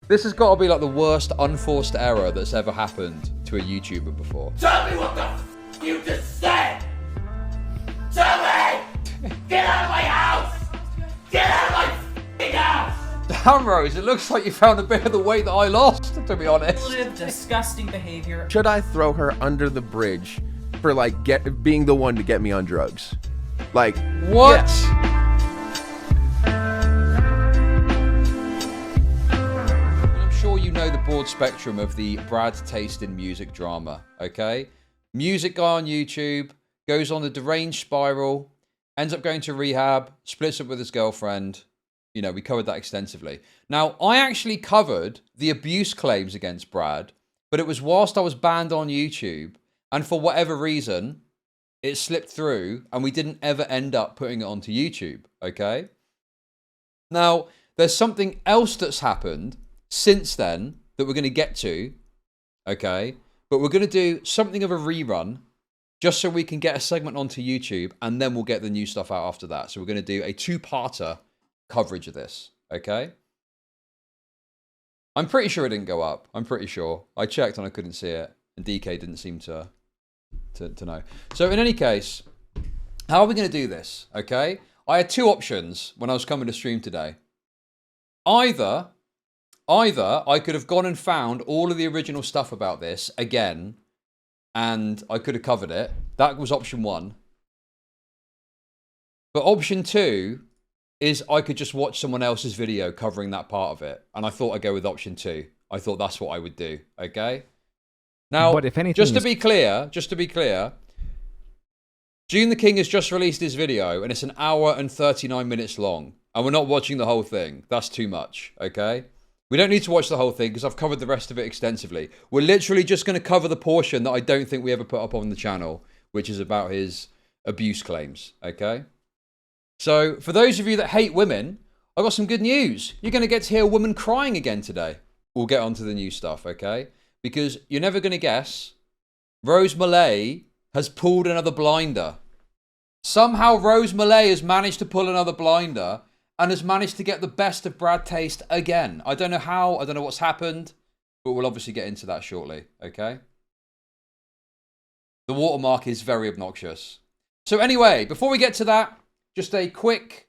This has got to be like the worst unforced error that's ever happened to a YouTuber before. Tell me what the f you just said! Tell me! Get out of my house! Get out of my f***ing house! Damn, Rose, it looks like you found a bit of the weight that I lost, to be honest. Disgusting behavior. Should I throw her under the bridge for like being the one to get me on drugs? Like, what? Yeah. I'm sure you know the broad spectrum of the BradTasteInMusic drama, okay? Music guy on YouTube, goes on the deranged spiral, ends up going to rehab, splits up with his girlfriend. You know, we covered that extensively. Now, I actually covered the abuse claims against Brad, but it was whilst I was banned on YouTube, and for whatever reason, it slipped through, and we didn't ever end up putting it onto YouTube, okay? Now, there's something else that's happened since then that we're going to get to, okay? But we're going to do something of a rerun, just so we can get a segment onto YouTube, and then we'll get the new stuff out after that. So we're going to do a two-parter coverage of this, okay? I'm pretty sure it didn't go up. I'm pretty sure. I checked and I couldn't see it, and DK didn't seem to know. So in any case, how are we going to do this, okay? I had two options when I was coming to stream today. Either I could have gone and found all of the original stuff about this again, and I could have covered it. That was option one. But option two is I could just watch someone else's video covering that part of it. And I thought I'd go with option two. I thought that's what I would do, okay? Now, but if anything just to be clear, June the King has just released his video, and it's an hour and 39 minutes long. And we're not watching the whole thing. That's too much, okay? We don't need to watch the whole thing because I've covered the rest of it extensively. We're literally just going to cover the portion that I don't think we ever put up on the channel, which is about his abuse claims, okay? So, for those of you that hate women, I've got some good news. You're going to get to hear a woman crying again today. We'll get on to the new stuff, okay? Because you're never going to guess, Rose Malay has pulled another blinder. Somehow Rose Malay has managed to pull another blinder and has managed to get the best of Brad Taste again. I don't know how, I don't know what's happened, but we'll obviously get into that shortly, okay? The watermark is very obnoxious. So anyway, before we get to that, just a quick,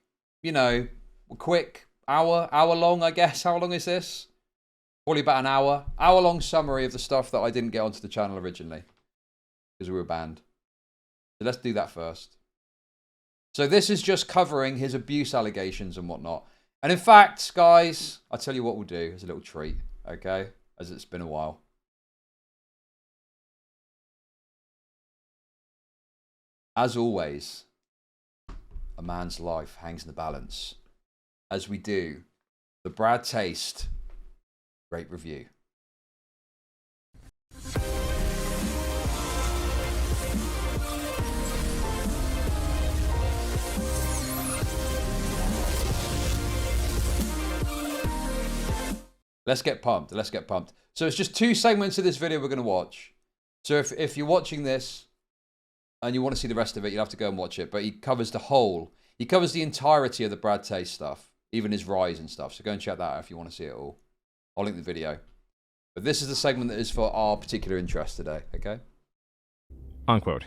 hour long, I guess. How long is this? Probably about an hour-long summary of the stuff that I didn't get onto the channel originally because we were banned. So let's do that first. So this is just covering his abuse allegations and whatnot. And in fact, guys, I'll tell you what we'll do as a little treat, okay? As it's been a while. As always, a man's life hangs in the balance. As we do the Brad Taste Great Review. Let's get pumped. Let's get pumped. So it's just two segments of this video we're going to watch. So if you're watching this and you want to see the rest of it, you'll have to go and watch it. But he covers the entirety of the Brad Taste stuff, even his rise and stuff. So go and check that out if you want to see it all. I'll link the video. But this is the segment that is for our particular interest today, okay? Unquote.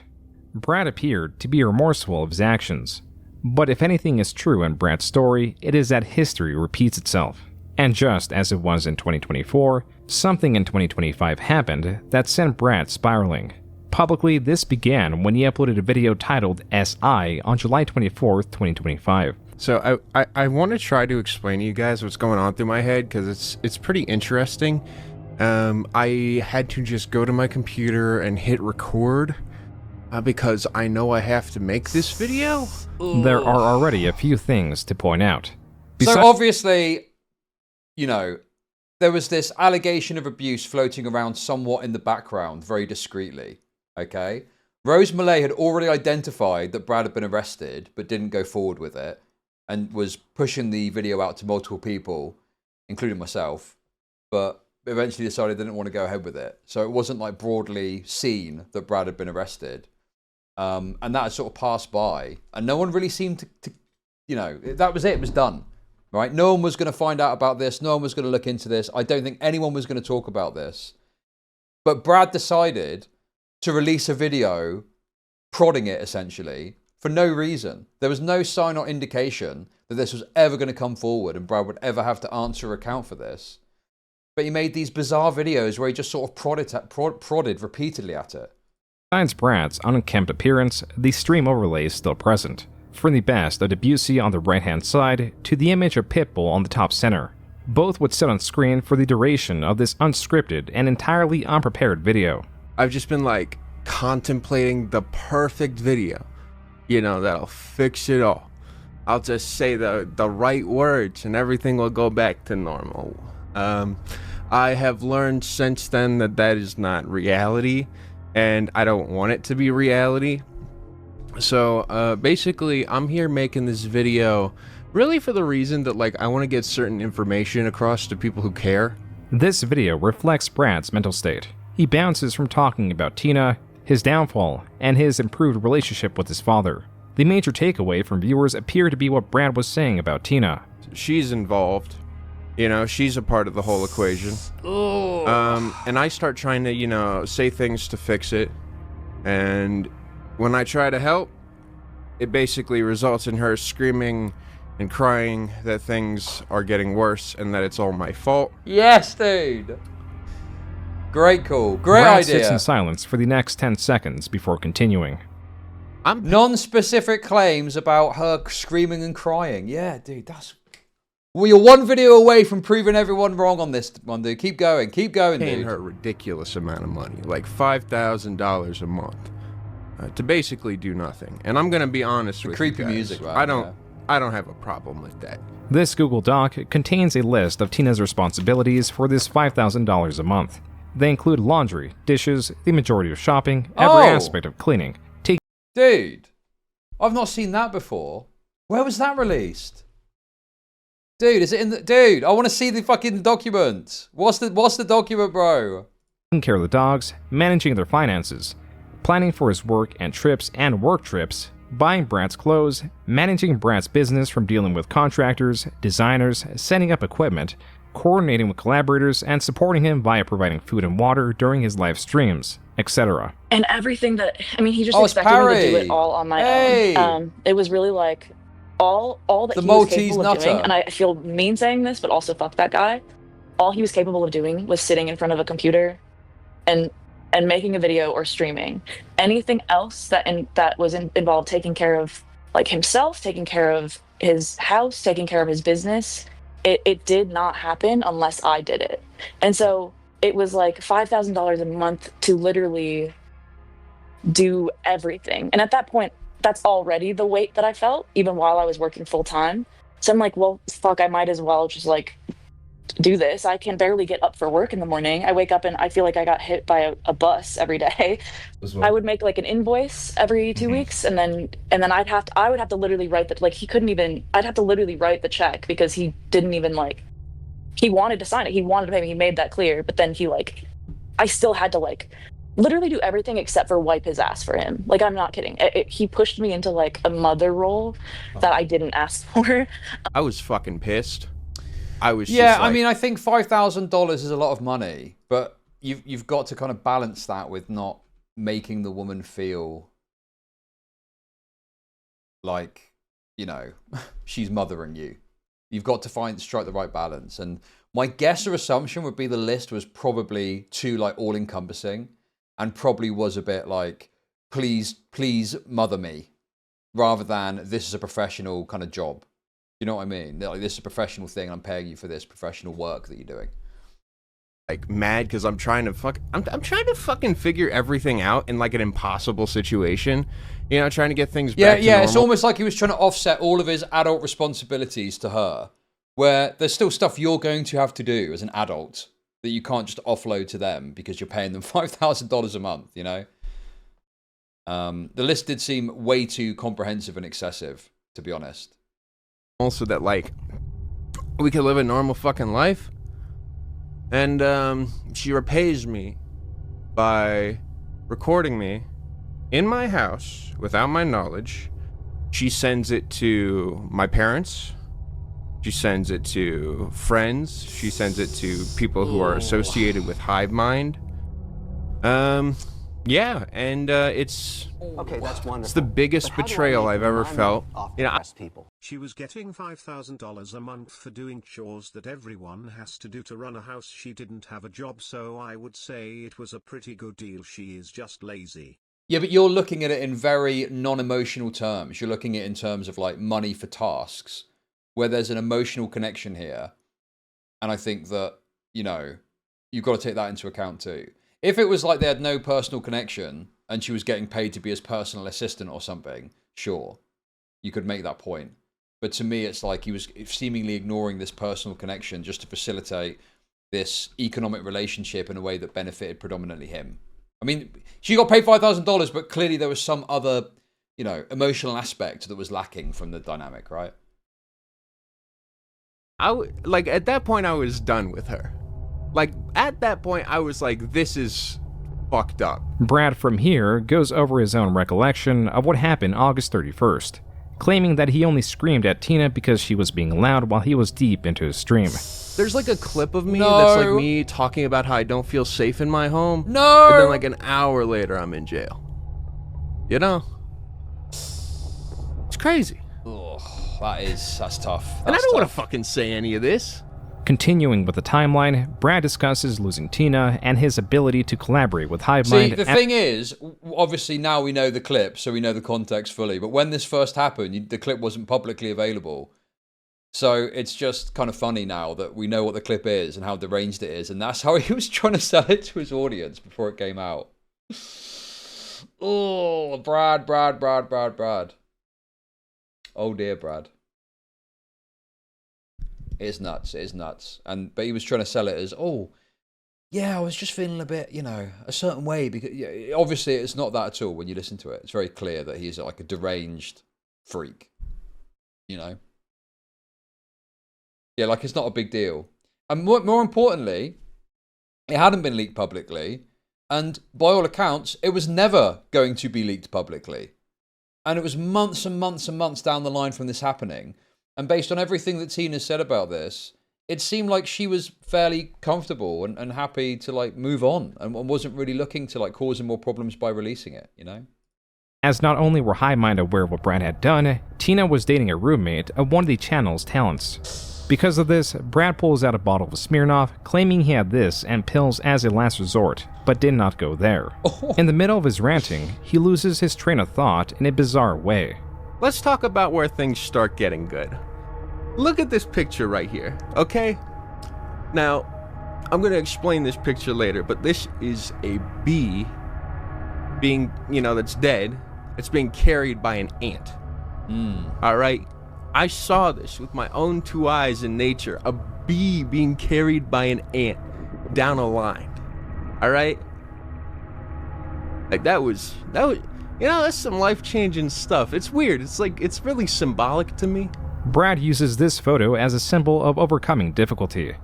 Brad appeared to be remorseful of his actions. But if anything is true in Brad's story, it is that history repeats itself. And just as it was in 2024, something in 2025 happened that sent Brad spiraling. Publicly, this began when he uploaded a video titled SI on July 24th, 2025. So I want to try to explain to you guys what's going on through my head because it's pretty interesting. I had to just go to my computer and hit record because I know I have to make this video. There are already a few things to point out. So obviously, there was this allegation of abuse floating around somewhat in the background, very discreetly, okay? Rose Malay had already identified that Brad had been arrested, but didn't go forward with it, and was pushing the video out to multiple people, including myself, but eventually decided they didn't want to go ahead with it. So it wasn't like broadly seen that Brad had been arrested. And that had sort of passed by, and no one really seemed to that was it. It was done. right? No one was going to find out about this. No one was going to look into this. I don't think anyone was going to talk about this. But Brad decided to release a video prodding it, essentially, for no reason. There was no sign or indication that this was ever going to come forward and Brad would ever have to answer or account for this. But he made these bizarre videos where he just sort of prodded repeatedly at it. Besides Brad's unkempt appearance, the stream overlay is still present. From the best of Debussy on the right-hand side to the image of Pitbull on the top center. Both would sit on screen for the duration of this unscripted and entirely unprepared video. I've just been like contemplating the perfect video, you know, that'll fix it all. I'll just say the right words and everything will go back to normal. I have learned since then that that is not reality, and I don't want it to be reality. So basically, I'm here making this video really for the reason that, like, I want to get certain information across to people who care. This video reflects Brad's mental state. He bounces from talking about Tina, his downfall, and his improved relationship with his father. The major takeaway from viewers appeared to be what Brad was saying about Tina. She's involved. You know, she's a part of the whole equation. And I start trying to, you know, say things to fix it. And when I try to help, it basically results in her screaming and crying that things are getting worse and that it's all my fault. Yes, dude. Great call. Great Brad idea. sits in silence for the next 10 seconds before continuing. Non-specific claims about her screaming and crying. Yeah, dude, that's... Well, you're one video away from proving everyone wrong on this one, dude. Keep going, Paying dude. her a ridiculous amount of money, like $5,000 a month, to basically do nothing. And I'm gonna be honest with Creepy you guys, music, right? I don't have a problem with that. This Google Doc contains a list of Tina's responsibilities for this $5,000 a month. They include laundry, dishes, the majority of shopping, every aspect of cleaning. Dude, I've not seen that before. Where was that released? Dude, is it in the... Dude, I want to see the fucking document. What's the document, bro? Taking care of the dogs, managing their finances, planning for his work and trips and work trips, buying Brad's clothes, managing Brad's business from dealing with contractors, designers, setting up equipment, coordinating with collaborators, and supporting him via providing food and water during his live streams, etc. And everything that, I mean, he just expected me to do it all on my own. It was really like all that he was capable of doing, and I feel mean saying this, but also fuck that guy. All he was capable of doing was sitting in front of a computer and making a video or streaming. Anything else that was involved taking care of like himself, taking care of his house, taking care of his business, it did not happen unless I did it. And so it was like $5,000 a month to literally do everything. And at that point, that's already the weight that I felt, even while I was working full time. So I'm like, well, fuck, I might as well just like do this. I can barely get up for work in the morning. I wake up and I feel like I got hit by a bus every day. I would make like an invoice every 2 weeks, and then I would have to literally write that, like, I'd have to literally write the check because he didn't even like, he wanted to sign it. He wanted to pay me. He made that clear. But then I still had to like literally do everything except for wipe his ass for him. Like, I'm not kidding. He pushed me into like a mother role that I didn't ask for. I was fucking pissed. I mean, I think $5,000 is a lot of money, but you've got to kind of balance that with not making the woman feel like, you know, she's mothering you. You've got to strike the right balance. And my guess or assumption would be the list was probably too like all encompassing, and probably was a bit like, please mother me, rather than this is a professional kind of job. You know what I mean? Like, this is a professional thing. I'm paying you for this professional work that you're doing. Like, mad because I'm trying to fucking figure everything out in like an impossible situation. You know, trying to get things back to normal. It's almost like he was trying to offset all of his adult responsibilities to her, where there's still stuff you're going to have to do as an adult that you can't just offload to them because you're paying them $5,000 a month, you know? The list did seem way too comprehensive and excessive, to be honest. Also that, like, we could live a normal fucking life. And she repays me by recording me in my house without my knowledge. She sends it to my parents. She sends it to friends. She sends it to people who are associated with Hive Mind. Yeah, and it's okay. That's wonderful. It's the biggest betrayal I've ever felt. You know, people. She was getting $5,000 a month for doing chores that everyone has to do to run a house. She didn't have a job, so I would say it was a pretty good deal. She is just lazy. Yeah, but you're looking at it in very non-emotional terms. You're looking at it in terms of like money for tasks, where there's an emotional connection here. And I think that, you know, you've got to take that into account too. If it was like they had no personal connection and she was getting paid to be his personal assistant or something, sure, you could make that point. But to me, it's like he was seemingly ignoring this personal connection just to facilitate this economic relationship in a way that benefited predominantly him. I mean, she got paid $5,000, but clearly there was some other, you know, emotional aspect that was lacking from the dynamic, right? Like, at that point, I was done with her. Like, at that point, I was like, this is fucked up. Brad from here goes over his own recollection of what happened August 31st, claiming that he only screamed at Tina because she was being loud while he was deep into his stream. There's like a clip of me that's like me talking about how I don't feel safe in my home. No! And then like an hour later, I'm in jail. You know? It's crazy. Ugh, that's tough. And I don't want to fucking say any of this. Continuing with the timeline, Brad discusses losing Tina and his ability to collaborate with Hive Mind. See, the thing is, obviously now we know the clip, so we know the context fully. But when this first happened, the clip wasn't publicly available. So it's just kind of funny now that we know what the clip is and how deranged it is. And that's how he was trying to sell it to his audience before it came out. Oh, Brad. Oh, dear, Brad. It is nuts. But he was trying to sell it as, oh, yeah, I was just feeling a bit, you know, a certain way. Because yeah, obviously it's not that at all when you listen to it. It's very clear that he's like a deranged freak, you know? Yeah, like it's not a big deal. And more importantly, it hadn't been leaked publicly. And by all accounts, it was never going to be leaked publicly. And it was months and months and months down the line from this happening. And based on everything that Tina said about this, it seemed like she was fairly comfortable and happy to like move on and wasn't really looking to like cause him more problems by releasing it, you know? As not only were Hive Mind aware of what Brad had done, Tina was dating a roommate of one of the channel's talents. Because of this, Brad pulls out a bottle of Smirnoff, claiming he had this and pills as a last resort, but did not go there. In the middle of his ranting, he loses his train of thought in a bizarre way. Let's talk about where things start getting good. Look at this picture right here, okay? Now, I'm going to explain this picture later, but this is a bee being, you know, that's dead. It's being carried by an ant. All right? I saw this with my own two eyes in nature. A bee being carried by an ant down a line. All right? Like that was, you know, that's some life-changing stuff. It's weird. It's like, it's really symbolic to me. Brad uses this photo as a symbol of overcoming difficulty.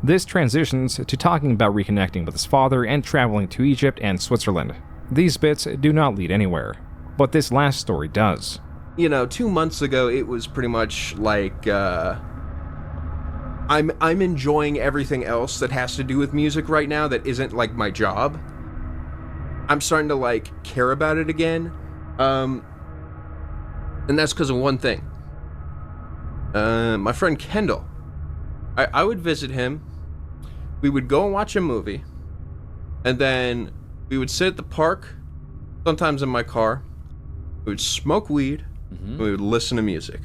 This transitions to talking about reconnecting with his father and traveling to Egypt and Switzerland. These bits do not lead anywhere, but this last story does. You know, 2 months ago, it was pretty much like, I'm enjoying everything else that has to do with music right now that isn't, like, my job. I'm starting to, like, care about it again. And that's because of one thing. My friend Kendall. I would visit him. We would go and watch a movie. And then we would sit at the park, sometimes in my car. We would smoke weed. And we would listen to music.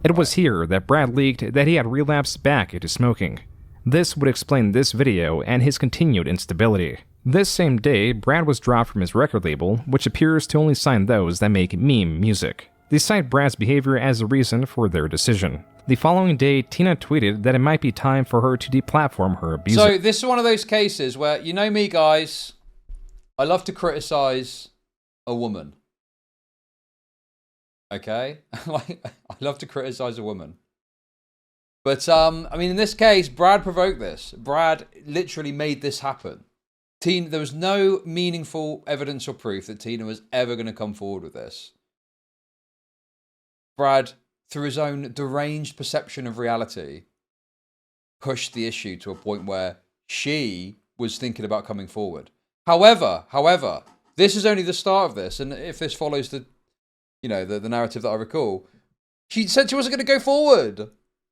It was here that Brad leaked that he had relapsed back into smoking. This would explain this video and his continued instability. This same day, Brad was dropped from his record label, which appears to only sign those that make meme music. They cite Brad's behavior as a reason for their decision. The following day, Tina tweeted that it might be time for her to deplatform her abuser. So this is one of those cases where, you know me guys, I love to criticize a woman. Okay? Like, I love to criticize a woman. But, I mean, in this case, Brad provoked this. Brad literally made this happen. There was no meaningful evidence or proof that Tina was ever going to come forward with this. Brad through his own deranged perception of reality, pushed the issue to a point where she was thinking about coming forward. However, this is only the start of this, and if this follows the narrative that I recall, she said she wasn't going to go forward.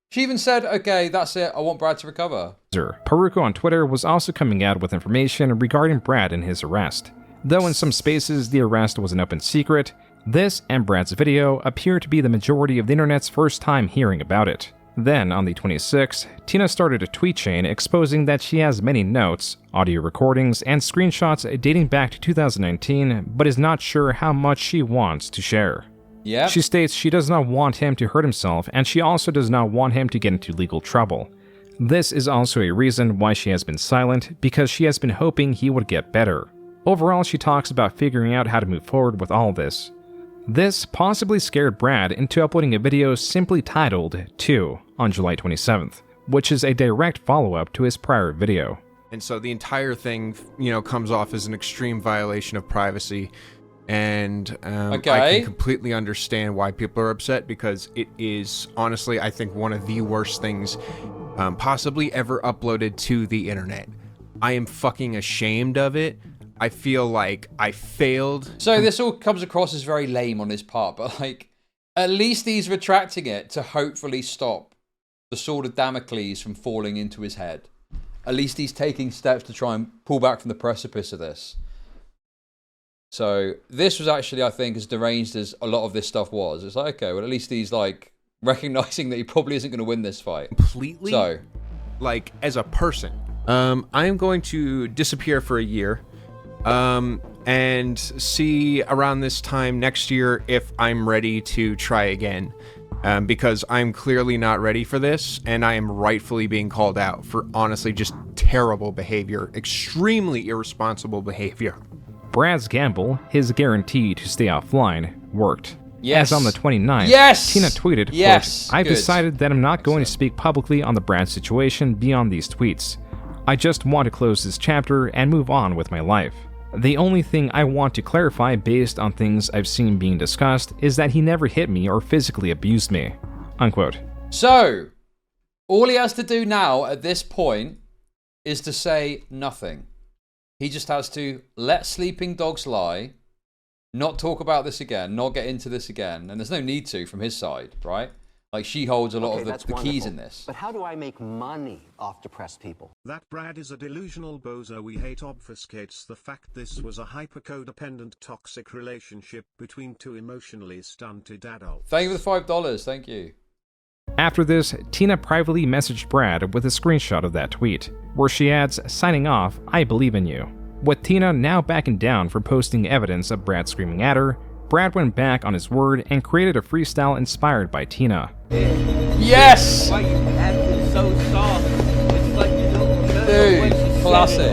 She even said, okay, that's it, I want Brad to recover. Peruko on Twitter was also coming out with information regarding Brad and his arrest. Though in some spaces the arrest was an open secret, this and Brad's video appear to be the majority of the internet's first time hearing about it. Then, on the 26th, Tina started a tweet chain exposing that she has many notes, audio recordings, and screenshots dating back to 2019, but is not sure how much she wants to share. Yeah. She states she does not want him to hurt himself, and she also does not want him to get into legal trouble. This is also a reason why she has been silent, because she has been hoping he would get better. Overall, she talks about figuring out how to move forward with all this. This possibly scared Brad into uploading a video simply titled 2 on July 27th, which is a direct follow-up to his prior video. And so the entire thing, comes off as an extreme violation of privacy. And I can completely understand why people are upset, because it is, honestly, I think one of the worst things possibly ever uploaded to the internet. I am fucking ashamed of it. I feel like I failed. So this all comes across as very lame on his part, but at least he's retracting it to hopefully stop the sword of Damocles from falling into his head. At least he's taking steps to try and pull back from the precipice of this. So this was actually, I think, as deranged as a lot of this stuff was. It's like, okay, well, at least he's recognizing that he probably isn't going to win this fight. Completely. So, as a person, I am going to disappear for a year, and see around this time next year if I'm ready to try again. Because I'm clearly not ready for this, and I am rightfully being called out for honestly just terrible behavior, extremely irresponsible behavior. Brad's gamble, his guarantee to stay offline, worked. Yes. As on the 29th, Tina tweeted, quote, I've decided that I'm not going to speak publicly on the Brad situation beyond these tweets. I just want to close this chapter and move on with my life. The only thing I want to clarify based on things I've seen being discussed is that he never hit me or physically abused me. Unquote. So, all he has to do now at this point is to say nothing. He just has to let sleeping dogs lie, not talk about this again, not get into this again. And there's no need to from his side, right? She holds a lot of the keys in this. But how do I make money off depressed people? That Brad is a delusional bozo we hate obfuscates the fact this was a hyper-codependent toxic relationship between two emotionally stunted adults. Thank you for the $5. Thank you. After this, Tina privately messaged Brad with a screenshot of that tweet, where she adds, signing off, I believe in you. With Tina now backing down for posting evidence of Brad screaming at her, Brad went back on his word and created a freestyle inspired by Tina. Yes! Why you acting so soft? It's like you don't know dude, what you classic.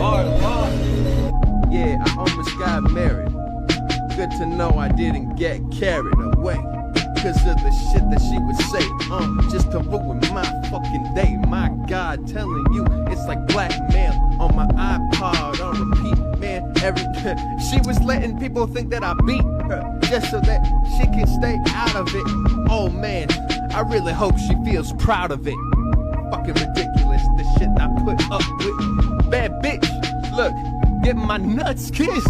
Yeah, I almost got married. Good to know I didn't get carried away. Cause of the shit that she would say, just to ruin my fucking day. My God, telling you, it's like blackmail on my iPod on repeat, man. She was letting people think that I beat her, just so that she can stay out of it. Oh man, I really hope she feels proud of it. Fucking ridiculous, the shit I put up with. Bad bitch, look, getting my nuts kissed.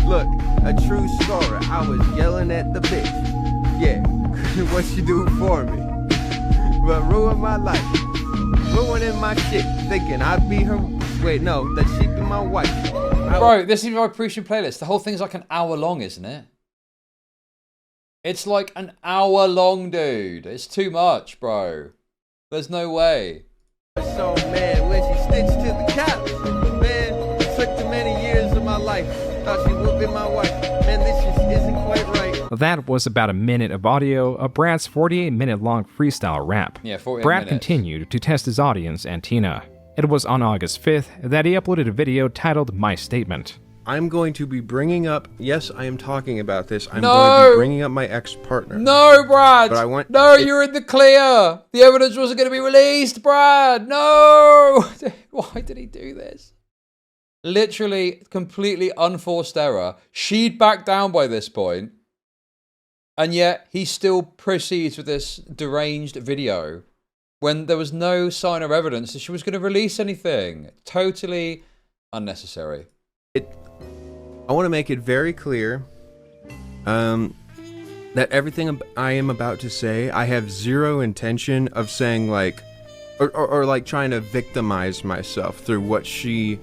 Look, a true story, I was yelling at the bitch. Yeah, what she do for me? But ruin my life, ruining my shit, thinking I'd be her. Wait, no, that she'd be my wife. Bro, this is my appreciation playlist. The whole thing's like an hour long, isn't it? It's like an hour long, dude. It's too much, bro. There's no way. So man, when she stitched to the couch, man, it took too many years of my life. Thought she would be my wife. Man, this just isn't quite right. That was about a minute of audio of Brad's 48-minute long freestyle rap. Yeah, 48 Brad minutes. continued to test his audience and Tina. It was on August 5th that he uploaded a video titled My Statement. I'm going to be bringing up, yes, I am talking about this, going to be bringing up my ex-partner. No, Brad! But you're in the clear! The evidence wasn't going to be released, Brad! No! Why did he do this? Literally, completely unforced error. She'd backed down by this point. And yet he still proceeds with this deranged video when there was no sign or evidence that she was going to release anything. Totally unnecessary. I want to make it very clear that everything I am about to say, I have zero intention of saying like, or like trying to victimize myself through what she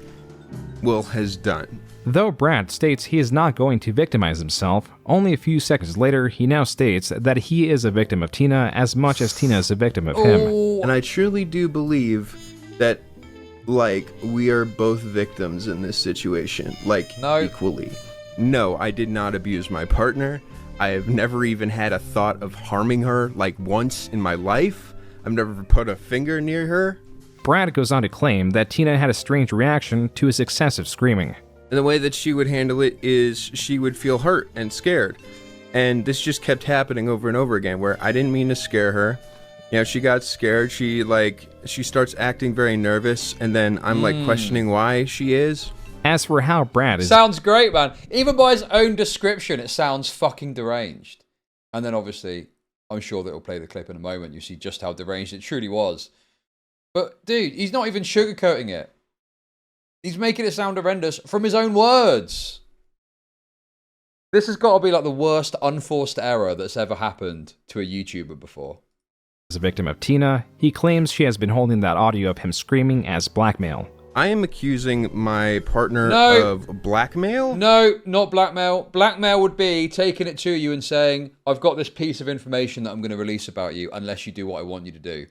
has done. Though Brad states he is not going to victimize himself, only a few seconds later, he now states that he is a victim of Tina as much as Tina is a victim of him. And I truly do believe that, like, we are both victims in this situation, like, equally. No, I did not abuse my partner. I have never even had a thought of harming her, like, once in my life. I've never put a finger near her. Brad goes on to claim that Tina had a strange reaction to his excessive screaming. And the way that she would handle it is she would feel hurt and scared. And this just kept happening over and over again, where I didn't mean to scare her. You know, she got scared, she starts acting very nervous, and then I'm like questioning why she is. As for how Brad is... Sounds great, man. Even by his own description, it sounds fucking deranged. And then obviously, I'm sure that it'll play the clip in a moment. You see just how deranged it truly was. But dude, he's not even sugarcoating it. He's making it sound horrendous from his own words. This has got to be like the worst unforced error that's ever happened to a YouTuber before. As a victim of Tina, he claims she has been holding that audio of him screaming as blackmail. I am accusing my partner of blackmail? No, not blackmail. Blackmail would be taking it to you and saying, I've got this piece of information that I'm going to release about you unless you do what I want you to do.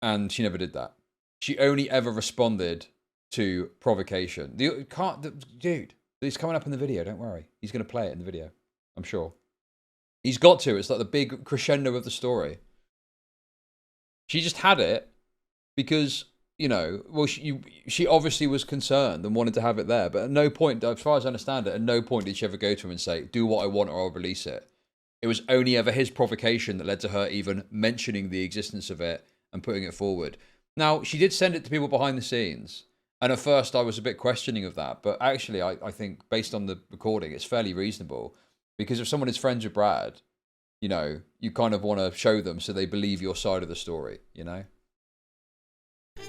And she never did that. She only ever responded to provocation. Dude, he's coming up in the video, don't worry. He's going to play it in the video, I'm sure. He's got to. It's like the big crescendo of the story. She just had it because, you know, well, she obviously was concerned and wanted to have it there. But at no point, as far as I understand it, at no point did she ever go to him and say, do what I want or I'll release it. It was only ever his provocation that led to her even mentioning the existence of it and putting it forward. Now, she did send it to people behind the scenes. And at first, I was a bit questioning of that. But actually, I think, based on the recording, it's fairly reasonable. Because if someone is friends with Brad, you know, you kind of want to show them so they believe your side of the story, you know?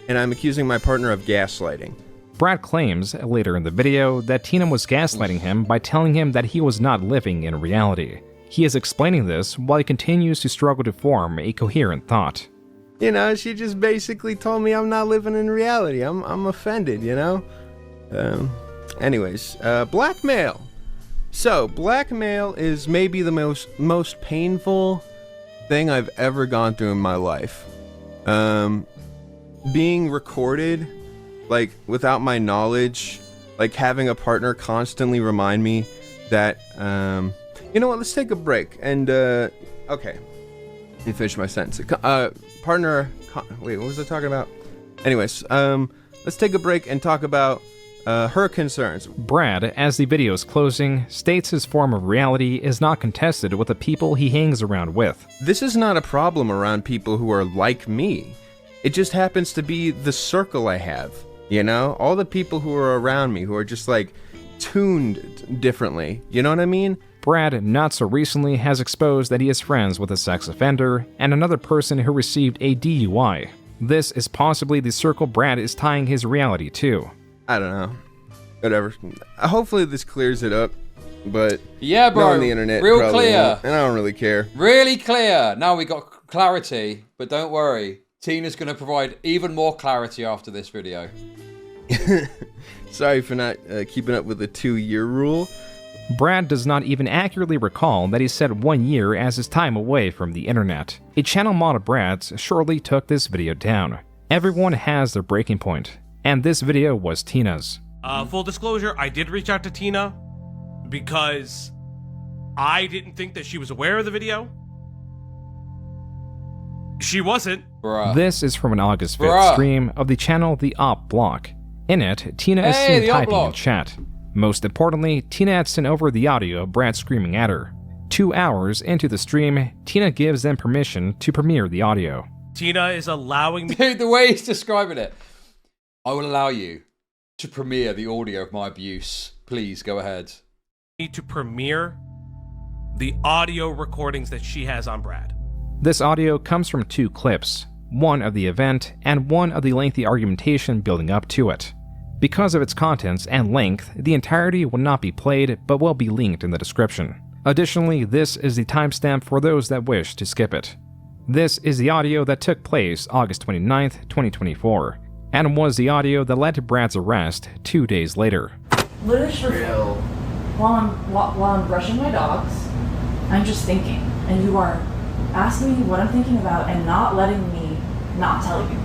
And I'm accusing my partner of gaslighting. Brad claims, later in the video, that Tina was gaslighting him by telling him that he was not living in reality. He is explaining this while he continues to struggle to form a coherent thought. You know, she just basically told me I'm not living in reality. I'm offended, you know? Anyways, blackmail. So, blackmail is maybe the most painful thing I've ever gone through in my life. Being recorded, like, without my knowledge, like, having a partner constantly remind me that, you know what, let's take a break, and, okay. Let me finish my sentence. Wait, what was I talking about? Anyways, let's take a break and talk about her concerns. Brad, as the video is closing, states his form of reality is not contested with the people he hangs around with. This is not a problem around people who are like me. It just happens to be the circle I have, you know? All the people who are around me who are just like tuned differently, you know what I mean? Brad, not so recently, has exposed that he is friends with a sex offender and another person who received a DUI. This is possibly the circle Brad is tying his reality to. I don't know. Whatever. Hopefully this clears it up, but yeah, bro, on the internet, real clear, won't, and I don't really care. Really clear. Now we got clarity, but don't worry, Tina's going to provide even more clarity after this video. Sorry for not keeping up with the 2-year rule. Brad does not even accurately recall that he said 1 year as his time away from the internet. A channel mod of Brad's shortly took this video down. Everyone has their breaking point, and this video was Tina's. Full disclosure, I did reach out to Tina because I didn't think that she was aware of the video. She wasn't. Bruh. This is from an August 5th stream of the channel The Op Block. In it, Tina is seen typing in chat. Most importantly, Tina had sent over the audio of Brad screaming at her. 2 hours into the stream, Tina gives them permission to premiere the audio. Tina is allowing me— Dude, the way he's describing it. I will allow you to premiere the audio of my abuse. Please, go ahead. Need to premiere the audio recordings that she has on Brad. This audio comes from 2 clips, one of the event and one of the lengthy argumentation building up to it. Because of its contents and length, the entirety will not be played but will be linked in the description. Additionally, this is the timestamp for those that wish to skip it. This is the audio that took place August 29th, 2024, and was the audio that led to Brad's arrest 2 days later. Literally, while I'm brushing my dogs, I'm just thinking, and you are asking me what I'm thinking about and not letting me not tell you.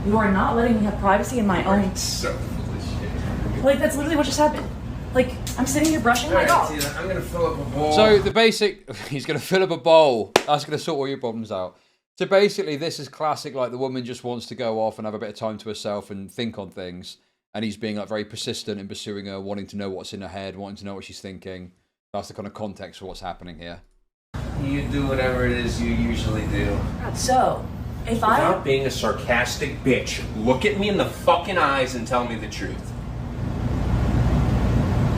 You are not letting me have privacy in my own. So full of shit. Like, that's literally what just happened. Like, I'm sitting here brushing my dog. Tina, I'm gonna fill up a bowl. So the basic, he's gonna fill up a bowl. That's gonna sort all your problems out. So basically, this is classic. Like, the woman just wants to go off and have a bit of time to herself and think on things, and he's being like very persistent in pursuing her, wanting to know what's in her head, wanting to know what she's thinking. That's the kind of context for what's happening here. You do whatever it is you usually do. So, if Without being a sarcastic bitch, look at me in the fucking eyes and tell me the truth.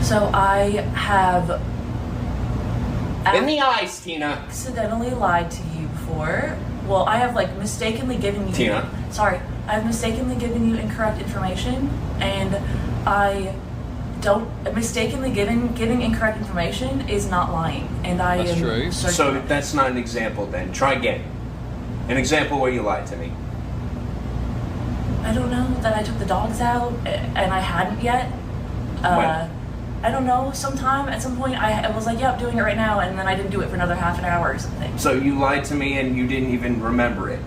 So I have in the eyes, Tina. Accidentally lied to you before. Well, I have like mistakenly given you. Tina. Sorry, I've mistakenly given you incorrect information, and I don't mistakenly giving incorrect information is not lying, and I That's am true. So that's not an example then. Try again. An example where you lied to me. I don't know that I took the dogs out, and I hadn't yet. When? I don't know. At some point, I was like, "Yeah, I'm doing it right now," and then I didn't do it for another half an hour or something. So you lied to me and you didn't even remember it.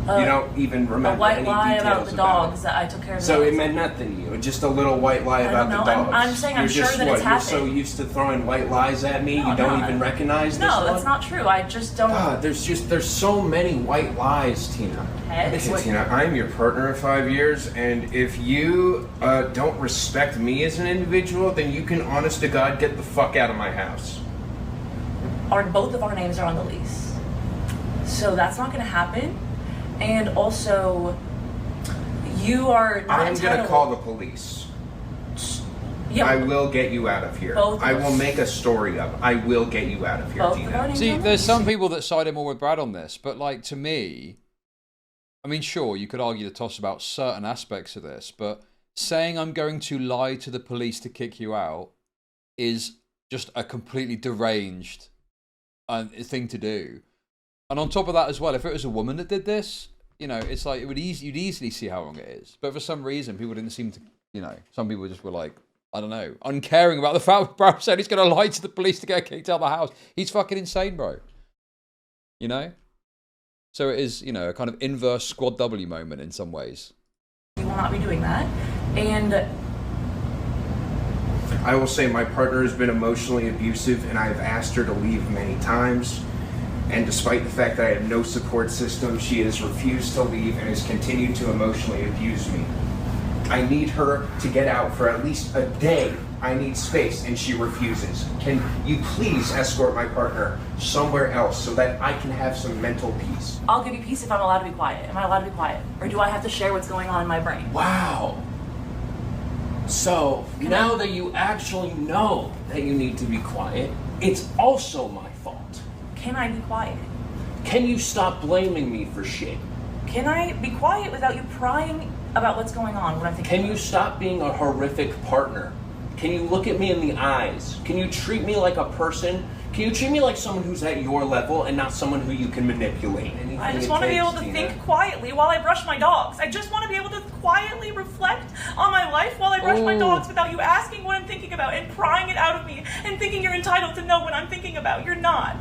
You don't even remember a white any lie details about the dogs that I took care of. So it meant nothing to you. Just a little white lie about the dogs. I'm saying I'm sure that it's happened. You're so used to throwing white lies at me, you don't even recognize this one? No, that's not true. I just don't. God, there's so many white lies, Tina. Listen, Tina, I'm your partner of 5 years, and if you don't respect me as an individual, then you can, honest to God, get the fuck out of my house. Both of our names are on the lease, so that's not going to happen. And also, you are not I'm going to call the police. Yeah. I will get you out of here. I will make a story up. I will get you out of here, Tina. See, there's some people that side in more with Brad on this, but like, to me, I mean, sure, you could argue the toss about certain aspects of this, but saying I'm going to lie to the police to kick you out is just a completely deranged thing to do. And on top of that as well, if it was a woman that did this, you know, it's like you'd easily see how wrong it is. But for some reason, people didn't seem to, you know, some people just were like, I don't know, uncaring about the fact that Brad said he's going to lie to the police to get kicked out of the house. He's fucking insane, bro. You know? So it is, you know, a kind of inverse Squad W moment in some ways. You will not be doing that. And I will say my partner has been emotionally abusive, and I've asked her to leave many times. And despite the fact that I have no support system, she has refused to leave and has continued to emotionally abuse me. I need her to get out for at least a day. I need space, and she refuses. Can you please escort my partner somewhere else so that I can have some mental peace? I'll give you peace if I'm allowed to be quiet. Am I allowed to be quiet? Or do I have to share what's going on in my brain? Wow. So, now that you actually know that you need to be quiet, it's also my fault. Can I be quiet? Can you stop blaming me for shit? Can I be quiet without you prying about what's going on, what I'm thinking? Can you stop being a horrific partner? Can you look at me in the eyes? Can you treat me like a person? Can you treat me like someone who's at your level and not someone who you can manipulate? I just want to be able to think quietly while I brush my dogs. I just want to be able to quietly reflect on my life while I brush my dogs without you asking what I'm thinking about and prying it out of me and thinking you're entitled to know what I'm thinking about. You're not.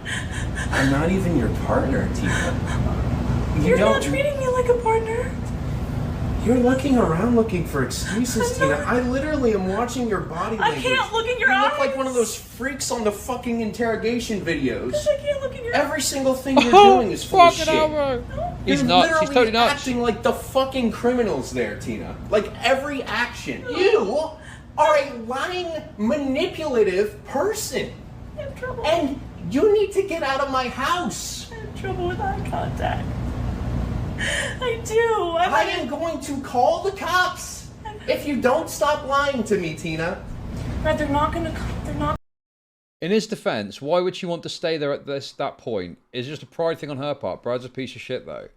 I'm not even your partner, Tina. You're not treating me like a partner. You're looking around looking for excuses, Tina. I literally am watching your body language. I can't look in your eyes. You look like one of those freaks on the fucking interrogation videos. I can't look in your eyes. Every single thing you're doing is full of shit. He's You're nuts. literally He's totally nuts. acting like the fucking criminals there, Tina. Like every action. You are a lying, manipulative person. I'm in trouble. And you need to get out of my house. I'm in trouble with eye contact. I do. I am going to call the cops if you don't stop lying to me, Tina. Brad, they're not gonna. They're not. In his defense, why would she want to stay there at that point? It's just a pride thing on her part. Brad's a piece of shit, though.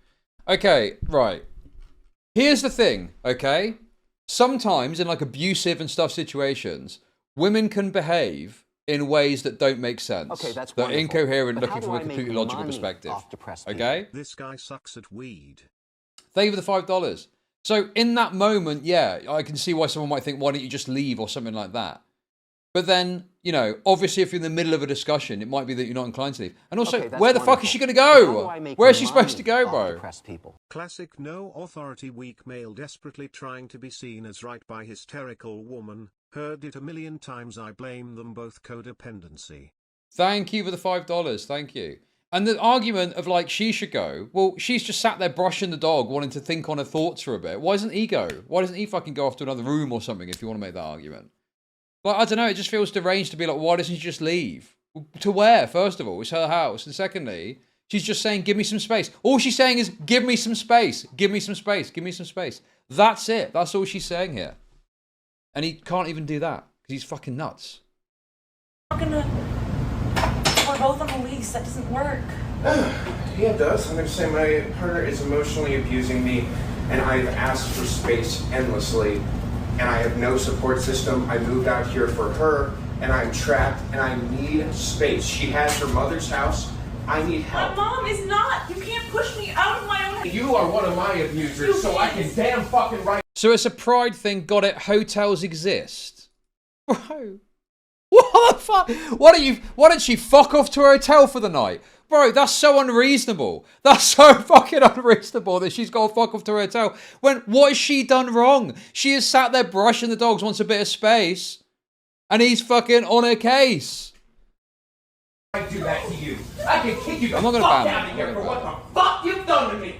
Okay, right. Here's the thing, okay? Sometimes in like abusive and stuff situations, women can behave in ways that don't make sense. Okay, that's they're wonderful. incoherent, But looking from a completely logical perspective. Okay? This guy sucks at weed. Thank you for the $5. So in that moment, yeah, I can see why someone might think, why don't you just leave or something like that. But then, you know, obviously if you're in the middle of a discussion, it might be that you're not inclined to leave. And also, okay, where the fuck is she going to go? Where is she supposed to go, bro? Classic no authority weak male desperately trying to be seen as right by hysterical woman. Heard it a million times. I blame them both. Codependency. Thank you for the $5. Thank you. And the argument of like she should go, well, she's just sat there brushing the dog, wanting to think on her thoughts for a bit. Why doesn't he go? Why doesn't he fucking go off to another room or something if you want to make that argument? Like, I don't know, it just feels deranged to be like, why doesn't she just leave? To where, first of all? It's her house. And secondly, she's just saying, give me some space. All she's saying is, give me some space. Give me some space. Give me some space. That's it. That's all she's saying here. And he can't even do that because he's fucking nuts. We're both on the lease. That doesn't work. Yeah, it does. I'm going to say my partner is emotionally abusing me, and I've asked for space endlessly, and I have no support system. I moved out here for her, and I'm trapped, and I need space. She has her mother's house. I need help. My mom is not. You can't push me out of my own house. You are one of my abusers, so I can damn fucking right. So it's a pride thing. Got it. Hotels exist. Bro. What the fuck? Why don't she fuck off to a hotel for the night? Bro, that's so unreasonable. That's so fucking unreasonable that she's got to fuck off to a hotel. What has she done wrong? She has sat there brushing the dogs, wants a bit of space, and he's fucking on her case. I do that to you. I can kick you the I'm not gonna fuck ban out him. of here for what the fuck you've done to me.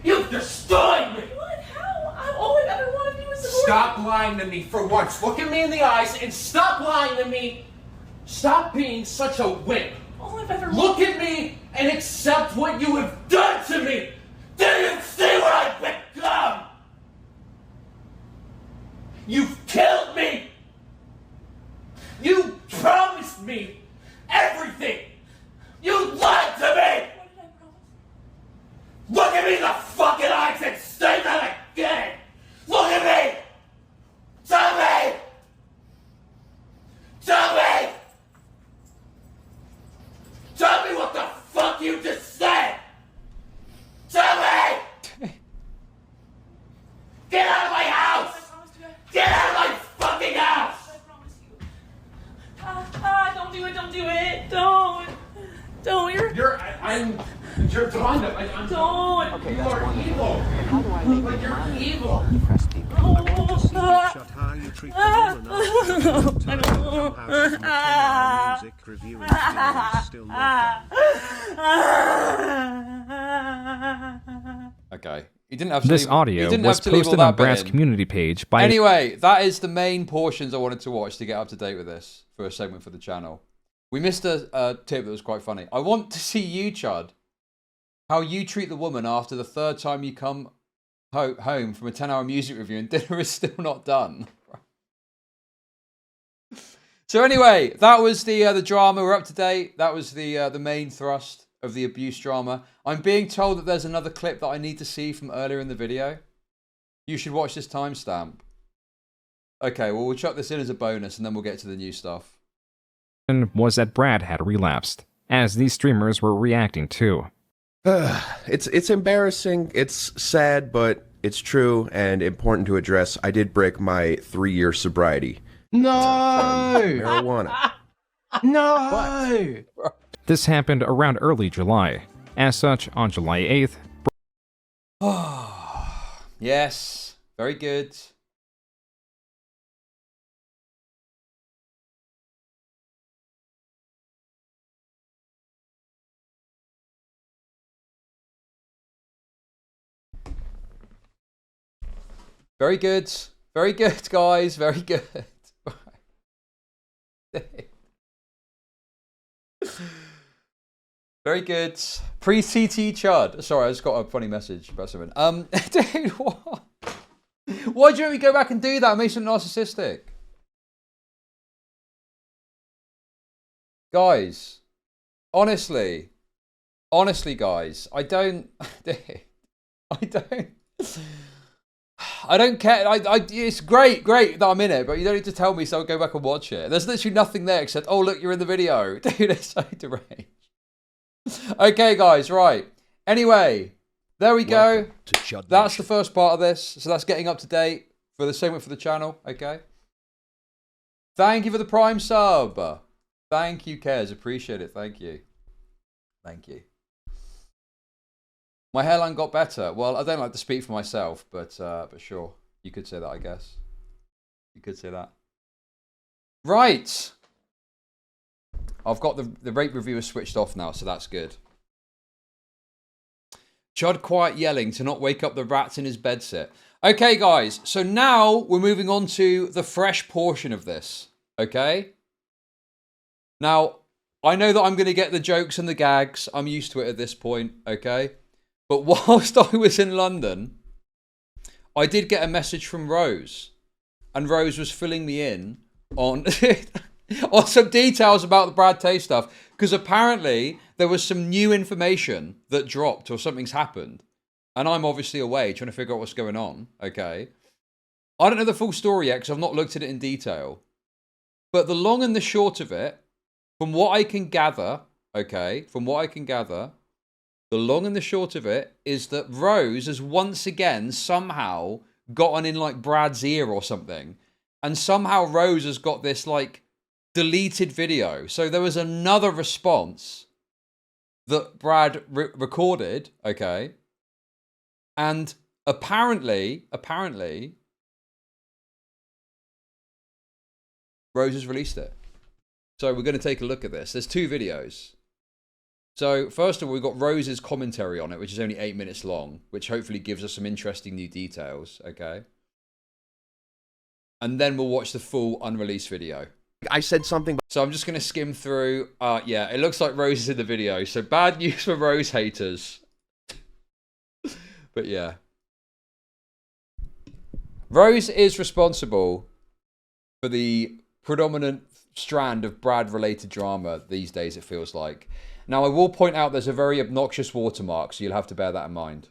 You've destroyed me. What? How? All I've ever wanted to do is support. Stop lying to me for once. Look at me in the eyes and stop lying to me. Stop being such a wimp. All I've ever Look at me and accept what you have done to me. Do you see what I've become? You've killed me. You promised me everything. You lied to me. What did I promise? Look at me in the fucking eyes and say that again. Look at me. Tell me. Tell me. Tell me what the fuck you just said! Tell me! Get out of my house! Get out of my fucking house! I promise you. Don't do it, don't do it. Don't, You're blind. don't. Okay, You that's are wonderful. evil. But how do I make But you're money evil. off depressed people? Shut how you treat the woman after music reviewing videos still not done. Okay. He didn't have to This leave, audio he didn't was have to leave all posted that on bit Brad's in. community page by... Anyway, that is the main portions I wanted to watch to get up to date with this for a segment for the channel. We missed a tip that was quite funny. I want to see you, Chud, how you treat the woman after the third time you come home from a 10-hour music review and dinner is still not done. So anyway, that was the drama. We're up to date. That was the main thrust of the abuse drama. I'm being told that there's another clip that I need to see from earlier in the video. You should watch this timestamp. Okay, well, we'll chuck this in as a bonus and then we'll get to the new stuff. was that Brad had relapsed, as these streamers were reacting too. It's embarrassing, it's sad, but it's true and important to address. I did break my 3-year sobriety. No! Marijuana. No! This happened around early July. As such, on July 8th... Yes, very good. Very good. Very good, guys. Very good. Very good. Pre-CT Chud. Sorry, I just got a funny message about something. Dude, what? Why do you go back and do that? It makes it narcissistic. Guys, honestly, guys, I don't care. It's great that I'm in it, but you don't need to tell me, so I'll go back and watch it. There's literally nothing there except, oh, look, you're in the video. Dude, it's so deranged. Okay, guys, right. Anyway, there we go. That's the first part of this. So that's getting up to date for the segment for the channel, okay? Thank you for the Prime sub. Thank you, Kez. Appreciate it. Thank you. Thank you. My hairline got better. Well, I don't like to speak for myself, but sure. You could say that, I guess. You could say that. Right. I've got the rate reviewer switched off now, so that's good. Chud quiet yelling to not wake up the rats in his bedsit. Okay, guys. So now we're moving on to the fresh portion of this. Okay? Now, I know that I'm going to get the jokes and the gags. I'm used to it at this point. Okay? But whilst I was in London, I did get a message from Rose. And Rose was filling me in on, on some details about the Brad Taste stuff. Because apparently there was some new information that dropped or something's happened. And I'm obviously away trying to figure out what's going on. Okay. I don't know the full story yet because I've not looked at it in detail. But the long and the short of it, from what I can gather, okay, from what I can gather, the long and the short of it is that Rose has once again somehow gotten in like Brad's ear or something. And somehow Rose has got this like deleted video. So there was another response that Brad recorded, okay? And apparently, Rose has released it. So we're going to take a look at this. There's two videos. So first of all, we've got Rose's commentary on it, which is only 8 minutes long, which hopefully gives us some interesting new details, okay? And then we'll watch the full unreleased video. I said something. So I'm just going to skim through. Yeah, it looks like Rose is in the video. So bad news for Rose haters. But yeah. Rose is responsible for the predominant strand of Brad-related drama these days, it feels like. Now, I will point out there's a very obnoxious watermark, so you'll have to bear that in mind.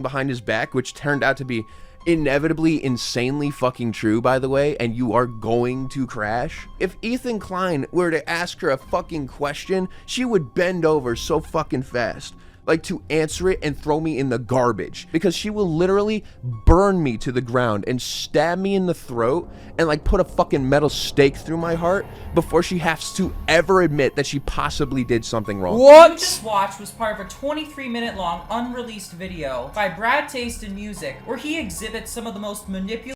Behind his back, which turned out to be inevitably insanely fucking true, by the way, and you are going to crash. If Ethan Klein were to ask her a fucking question, she would bend over so fucking fast, like to answer it and throw me in the garbage, because she will literally burn me to the ground and stab me in the throat and like put a fucking metal stake through my heart before she has to ever admit that she possibly did something wrong. What you just watched was part of a 23-minute long unreleased video by BradTasteInMusic, where he exhibits some of the most manipulative.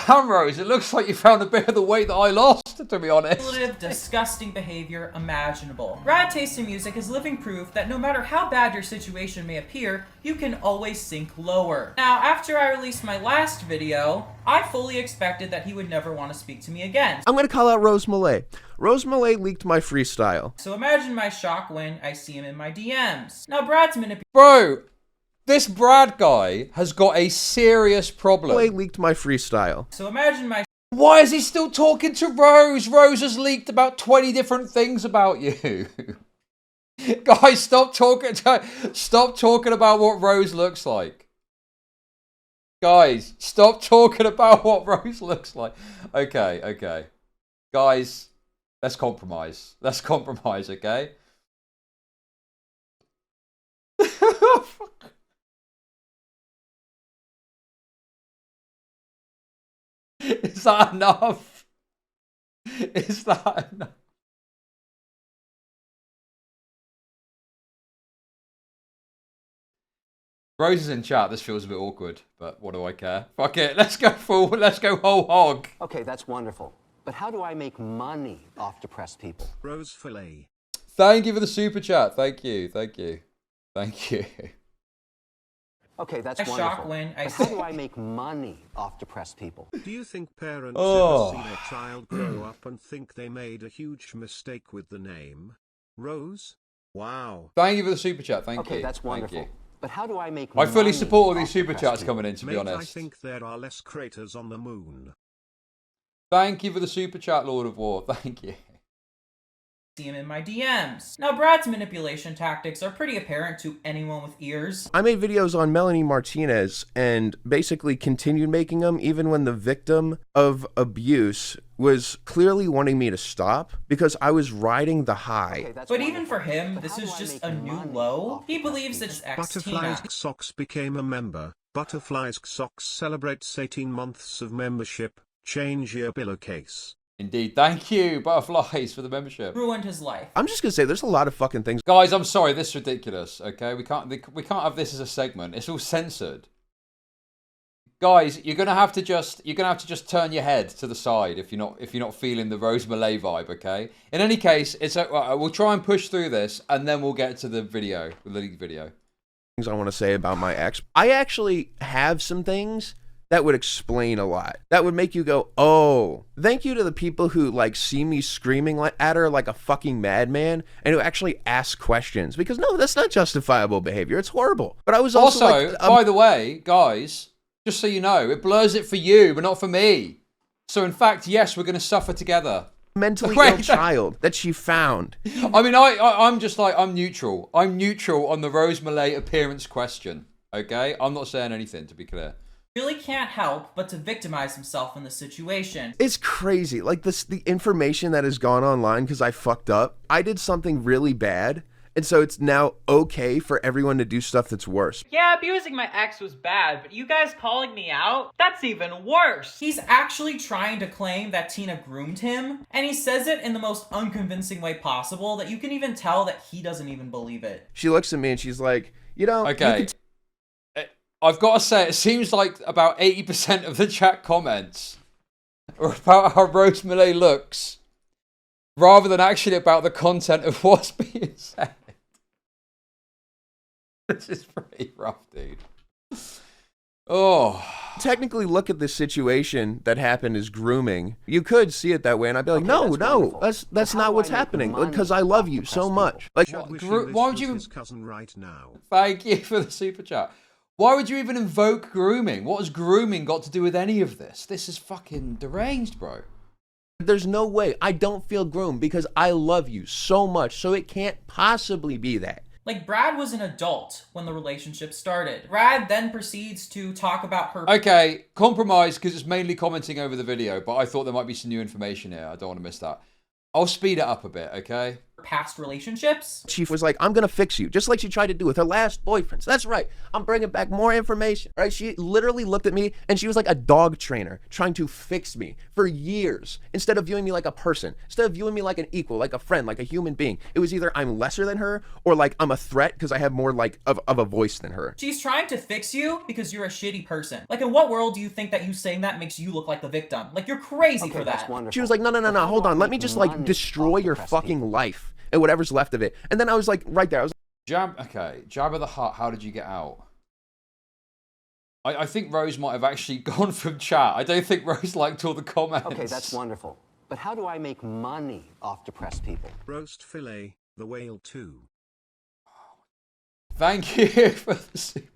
Damn, Rose, it looks like you found a bit of the weight that I lost, to be honest. Disgusting behavior imaginable. BradTasteInMusic is living proof that no matter how bad your situation may appear, you can always sink lower. Now, after I released my last video, I fully expected that he would never want to speak to me again. I'm gonna call out Rose Malay. Rose Malay leaked my freestyle. So imagine my shock when I see him in my DMs. Now, Brad's manipulating. Bro! This Brad guy has got a serious problem. Malay leaked my freestyle. So imagine my... Why is he still talking to Rose? Rose has leaked about 20 different things about you. Guys, stop talking about what Rose looks like. Guys, stop talking about what Rose looks like. Okay. Guys, let's compromise. Let's compromise, okay? Is that enough? Is that enough? Rose is in chat. This feels a bit awkward, but what do I care? Fuck it. Let's go forward. Let's go whole hog. Okay, that's wonderful. But how do I make money off depressed people? Rose Fillet. Thank you for the super chat. Thank you. Okay, that's wonderful. Shock when I but how do I make money off depressed people? Do you think parents ever see a child grow up and think they made a huge mistake with the name? Rose? Wow. Thank you for the super chat. Thank you. Okay, that's wonderful. Thank you. But how do I make I fully money support all these off super depressed chats people? coming in, to be honest. I think there are less craters on the moon. Thank you for the super chat, Lord of War. Thank you. see him in my DMs. Now, Brad's manipulation tactics are pretty apparent to anyone with ears. I made videos on Melanie Martinez and basically continued making them even when the victim of abuse was clearly wanting me to stop because I was riding the high. Okay, but even for him, this is just a new low. He believes that his ex Butterflies Tina. Socks became a member. Butterflies Socks celebrates 18 months of membership. Change your pillowcase. Indeed. Thank you, Butterflies, for the membership. Ruined his life. I'm just gonna say there's a lot of fucking things. Guys, I'm sorry, this is ridiculous, okay? We can't have this as a segment. It's all censored. Guys, you're gonna have to just turn your head to the side if you're not feeling the Rose Malay vibe, okay? In any case, we'll try and push through this and then we'll get to the video, the leaked video. Things I want to say about my ex. I actually have some things that would explain a lot. That would make you go, oh. Thank you to the people who like see me screaming at her like a fucking madman and who actually ask questions. Because no, that's not justifiable behavior. It's horrible. But I was also like, by the way, guys, just so you know, it blurs it for you, but not for me. So in fact, yes, we're going to suffer together. Mentally ill child that she found. I mean, I'm just like, I'm neutral. I'm neutral on the Rose Malay appearance question, okay? I'm not saying anything, to be clear. Really can't help but to victimize himself in the situation. It's crazy. Like the information that has gone online because I fucked up. I did something really bad. And so it's now okay for everyone to do stuff that's worse. Yeah, abusing my ex was bad, but you guys calling me out? That's even worse. He's actually trying to claim that Tina groomed him, and he says it in the most unconvincing way possible that you can even tell that he doesn't even believe it. She looks at me and she's like, you know, okay. I've got to say, it seems like about 80% of the chat comments are about how Rose Malay looks, rather than actually about the content of what's being said. This is pretty rough, dude. Oh. Technically look at the situation that happened as grooming. You could see it that way, and I'd be like, no, that's not what's happening, because I love you so much. Like, why would you... His cousin right now. Thank you for the super chat. Why would you even invoke grooming? What has grooming got to do with any of this? This is fucking deranged, bro. There's no way. I don't feel groomed because I love you so much, so it can't possibly be that. Like, Brad was an adult when the relationship started. Brad then proceeds to talk about her... Okay, compromise, because it's mainly commenting over the video, but I thought there might be some new information here. I don't want to miss that. I'll speed it up a bit, okay? Past relationships. She was like, I'm gonna fix you, just like she tried to do with her last boyfriends. That's right. I'm bringing back more information, right? She literally looked at me and she was like a dog trainer trying to fix me for years. Instead of viewing me like a person, instead of viewing me like an equal, like a friend, like a human being, it was either I'm lesser than her or like I'm a threat because I have more like of a voice than her. She's trying to fix you because you're a shitty person. Like, in what world do you think that you saying that makes you look like the victim? Like, you're crazy for that. She was like, no, hold on. Let me just like destroy your fucking life and whatever's left of it. And then I was like, right there, I was like, Jab of the Hutt, how did you get out? I think Rose might have actually gone from chat. I don't think Rose liked all the comments. Okay, that's wonderful. But how do I make money off depressed people? Roast fillet, the whale too. Thank you for the super.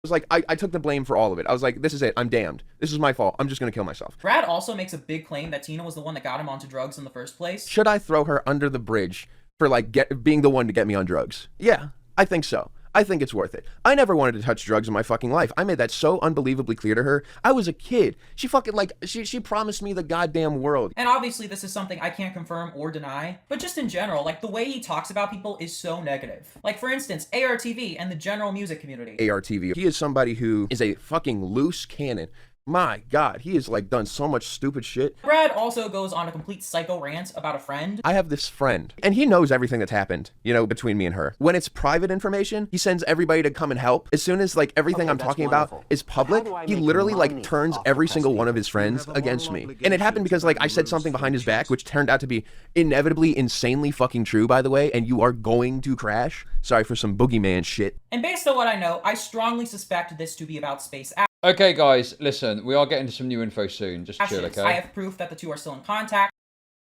Was like, I took the blame for all of it. I was like, this is it. I'm damned. This is my fault. I'm just going to kill myself. Brad also makes a big claim that Tina was the one that got him onto drugs in the first place. Should I throw her under the bridge for like being the one to get me on drugs? Yeah, I think so. I think it's worth it. I never wanted to touch drugs in my fucking life. I made that so unbelievably clear to her. I was a kid. She fucking like, she promised me the goddamn world. And obviously this is something I can't confirm or deny, but just in general, like the way he talks about people is so negative. Like for instance, ARTV and the general music community. ARTV. He is somebody who is a fucking loose cannon. My God, he has like done so much stupid shit. Brad also goes on a complete psycho rant about a friend. I have this friend, and he knows everything that's happened, you know, between me and her. When it's private information, he sends everybody to come and help. As soon as like everything I'm talking about is public, he literally like turns every single one of his friends against me. And it happened because like I said something behind his back, which turned out to be inevitably insanely fucking true, by the way, and you are going to crash. Sorry for some boogeyman shit. And based on what I know, I strongly suspect this to be about Space Out. Okay, guys, listen, we are getting to some new info soon. Just chill, okay? I have proof that the two are still in contact.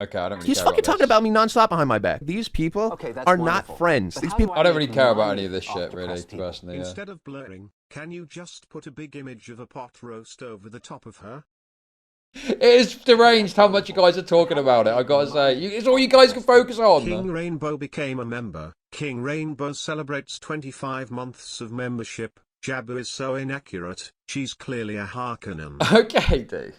Okay, I don't really He's care fucking about talking about me nonstop behind my back. These people are not friends. These people. I don't really care about any of this shit, really, personally. Yeah. Instead of blurring, can you just put a big image of a pot roast over the top of her? It is deranged how much you guys are talking about it, I gotta say. It's all you guys can focus on. King Rainbow became a member. King Rainbow celebrates 25 months of membership. Jabu is so inaccurate. She's clearly a Harkonnen. Okay, dude.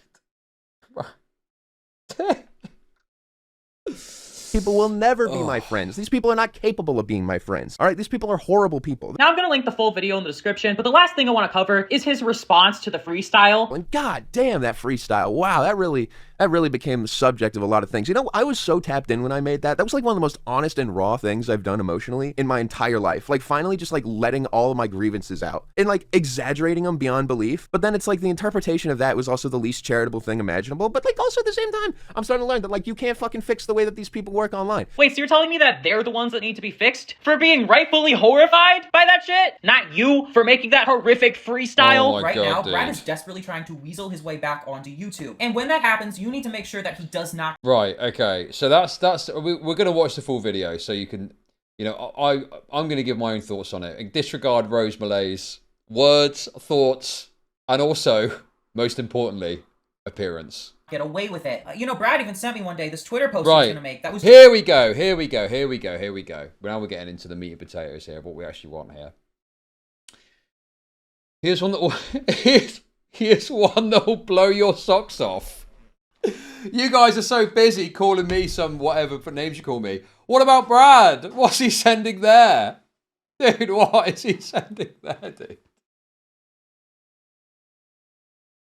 People will never be my friends. These people are not capable of being my friends. All right, these people are horrible people. Now I'm gonna link the full video in the description, but the last thing I want to cover is his response to the freestyle. And god damn, that freestyle. Wow, that really became the subject of a lot of things. You know, I was so tapped in when I made that. That was like one of the most honest and raw things I've done emotionally in my entire life. Like finally just like letting all of my grievances out and like exaggerating them beyond belief. But then it's like the interpretation of that was also the least charitable thing imaginable. But like also at the same time, I'm starting to learn that like you can't fucking fix the way that these people work online. Wait, so you're telling me that they're the ones that need to be fixed for being rightfully horrified by that shit? Not you for making that horrific freestyle? Oh right God, now, dude. Brad is desperately trying to weasel his way back onto YouTube. And when that happens, you need to make sure that he does not. Right, okay. So we're going to watch the full video so you can, you know, I'm going to give my own thoughts on it. And disregard Rose Malay's words, thoughts, and also, most importantly, appearance. Get away with it. You know, Brad even sent me one day this Twitter post Right. he was gonna make. That was Here we go. Now we're getting into the meat and potatoes here, what we actually want here. Here's one that will, here's one that will blow your socks off. You guys are so busy calling me some whatever names you call me. What about Brad? What's he sending there? Dude, what is he sending there, dude?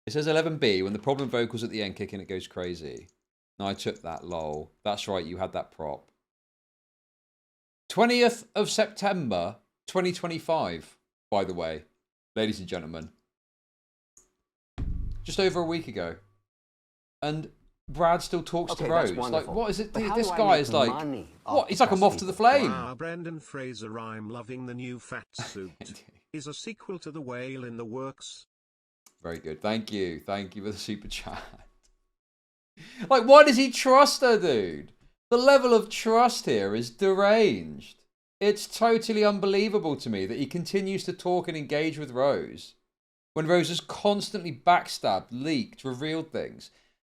It says 11B, when the problem vocals at the end kick in, it goes crazy. No, I took that, lol. That's right, you had that prop. 20th of September, 2025, by the way, ladies and gentlemen. Just over a week ago. And Brad still talks to Rose. Like, what is it? This guy is like, what? He's like a moth to the flame. Wow, Brendan Fraser, I'm loving the new fat suit. Is a sequel to The Whale in the works? Very good. Thank you. Thank you for the super chat. Like, why does he trust her, dude? The level of trust here is deranged. It's totally unbelievable to me that he continues to talk and engage with Rose when Rose has constantly backstabbed, leaked, revealed things.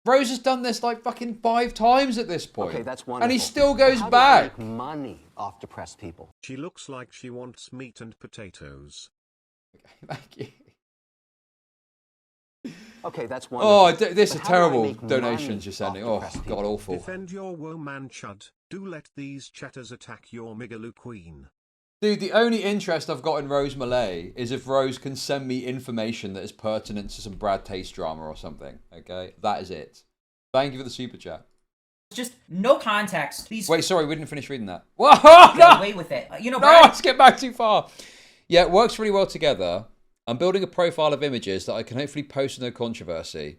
Rose has done this like fucking 5 times at this point. Okay, that's wonderful. And he still goes How back. Do I make money off depressed people? She looks like she wants meat and potatoes. Okay, thank you. Okay, that's wonderful. Oh, this is But how do I terrible make donations money you're sending. off Oh, depressed God, people? awful. Defend your woe, man, Chud. Do let these chatters attack your Migaloo queen. Dude, the only interest I've got in Rose Malay is if Rose can send me information that is pertinent to some Brad Taste drama or something. Okay? That is it. Thank you for the super chat. just no context. These Wait, sorry, we didn't finish reading that. Whoa, get away with it. You know, no, Brad, let's get back too far. Yeah, it works really well together. I'm building a profile of images that I can hopefully post with no controversy.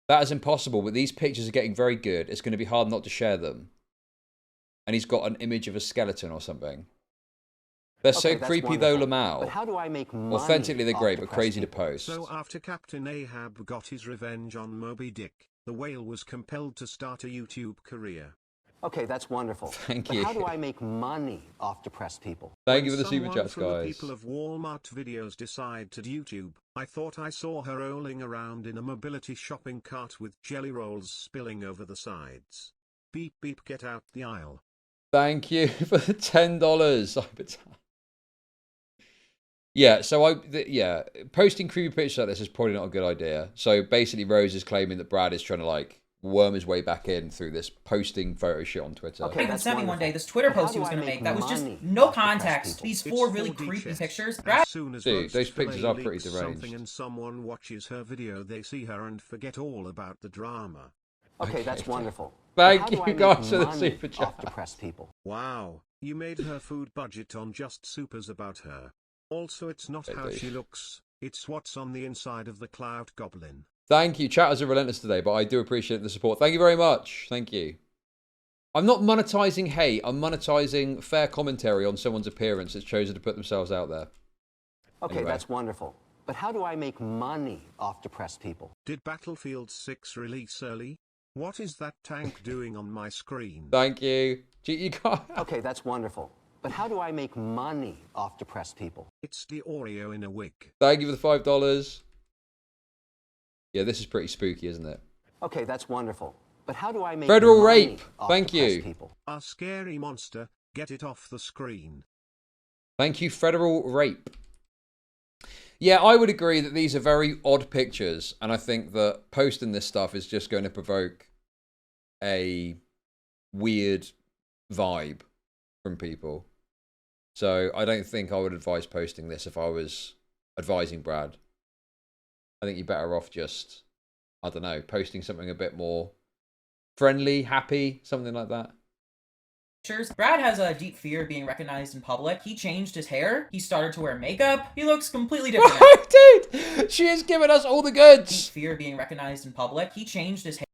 That is impossible, but these pictures are getting very good. It's going to be hard not to share them. And he's got an image of a skeleton or something. They're so creepy though, Lamau. But how do I make money? Authentically, they're great, but crazy to post. So after Captain Ahab got his revenge on Moby Dick, the whale was compelled to start a YouTube career. Okay, that's wonderful. Thank but you. how do I make money off depressed people? Thank you for the When super chats, someone from the guys. people of Walmart videos decide to YouTube, I thought I saw her rolling around in a mobility shopping cart with jelly rolls spilling over the sides. Beep beep, get out the aisle. Thank you for the $10. Yeah, so posting creepy pictures like this is probably not a good idea. So basically, Rose is claiming that Brad is trying to like worm his way back in through this posting photo shit on Twitter. Okay, even sent me one day this Twitter post he was going to make that was just no context. These 4 really creepy pictures. As soon as Dude, Rose those pictures are Fillet pretty leaks deranged. something and someone watches her video, they see her and forget all about the drama. Okay, that's wonderful. Thank But how do you I make guys for the money super chat. off depressed people? Wow, you made her food budget on just supers about her. Also, it's not how she looks, it's what's on the inside of the cloud goblin. Thank you. Chatters are relentless today, but I do appreciate the support. Thank you very much. Thank you. I'm not monetizing hate. I'm monetizing fair commentary on someone's appearance that's chosen to put themselves out there. Okay, Anyway. that's wonderful. But how do I make money off depressed people? Did Battlefield 6 release early? What is that tank doing on my screen? Thank you. You got... Okay, that's wonderful. But how do I make money off depressed people? It's the Oreo in a wig. Thank you for the $5. Yeah, this is pretty spooky, isn't it? Okay, that's wonderful. But how do I make Federal money rape. off Thank depressed you. people? A scary monster. Get it off the screen. Thank you, federal rape. Yeah, I would agree that these are very odd pictures, and I think that posting this stuff is just going to provoke a weird vibe from people. So I don't think I would advise posting this if I was advising Brad. I think you're better off just, I don't know, posting something a bit more friendly, happy, something like that. Brad has a deep fear of being recognized in public. He changed his hair. He started to wear makeup. He looks completely different now. Dude, she has given us all the goods. Deep fear of being recognized in public. He changed his hair.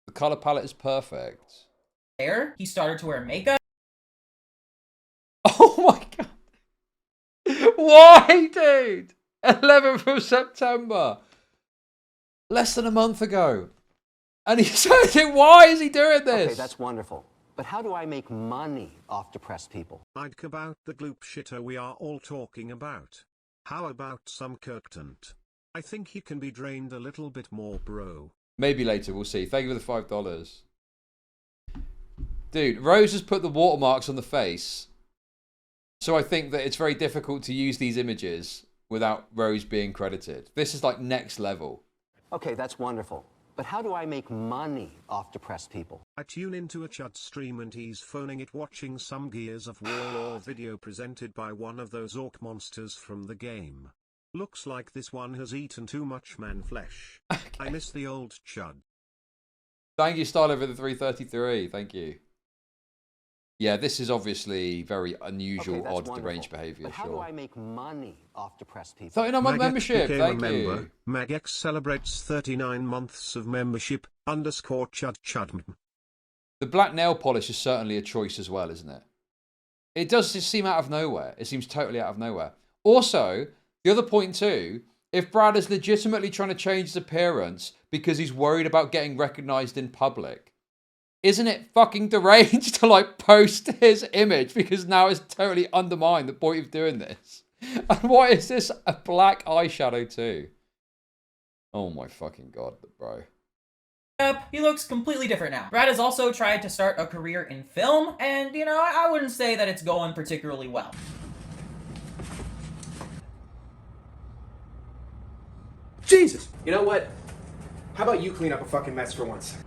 The color palette is perfect. He started to wear makeup. Oh my god. Why, dude? 11th of September. Less than a month ago. And he's saying, why is he doing this? Okay, that's wonderful. But how do I make money off depressed people? Like about the gloop shitter we are all talking about. How about some content? I think he can be drained a little bit more, bro. Maybe later, we'll see. Thank you for the $5. Dude, Rose has put the watermarks on the face. So I think that it's very difficult to use these images without Rose being credited. This is like next level. Okay, that's wonderful. But how do I make money off depressed people? I tune into a Chud stream and he's phoning it watching some Gears of War or video presented by one of those orc monsters from the game. Looks like this one has eaten too much man flesh. Okay. I miss the old Chud. Thank you, Styler, for the 333. Thank you. Yeah, this is obviously very unusual, odd, deranged behaviour. But how do I make money off depressed people? 39-month membership, thank you. Magex celebrates 39 months of membership, _Chud. The black nail polish is certainly a choice as well, isn't it? It does just seem out of nowhere. It seems totally out of nowhere. Also, the other point too, if Brad is legitimately trying to change his appearance because he's worried about getting recognised in public, isn't it fucking deranged to like post his image because now it's totally undermined the point of doing this? And what is this? A black eyeshadow too? Oh my fucking god, bro. He looks completely different now. Brad has also tried to start a career in film, and you know, I wouldn't say that it's going particularly well. Jesus! You know what? How about you clean up a fucking mess for once?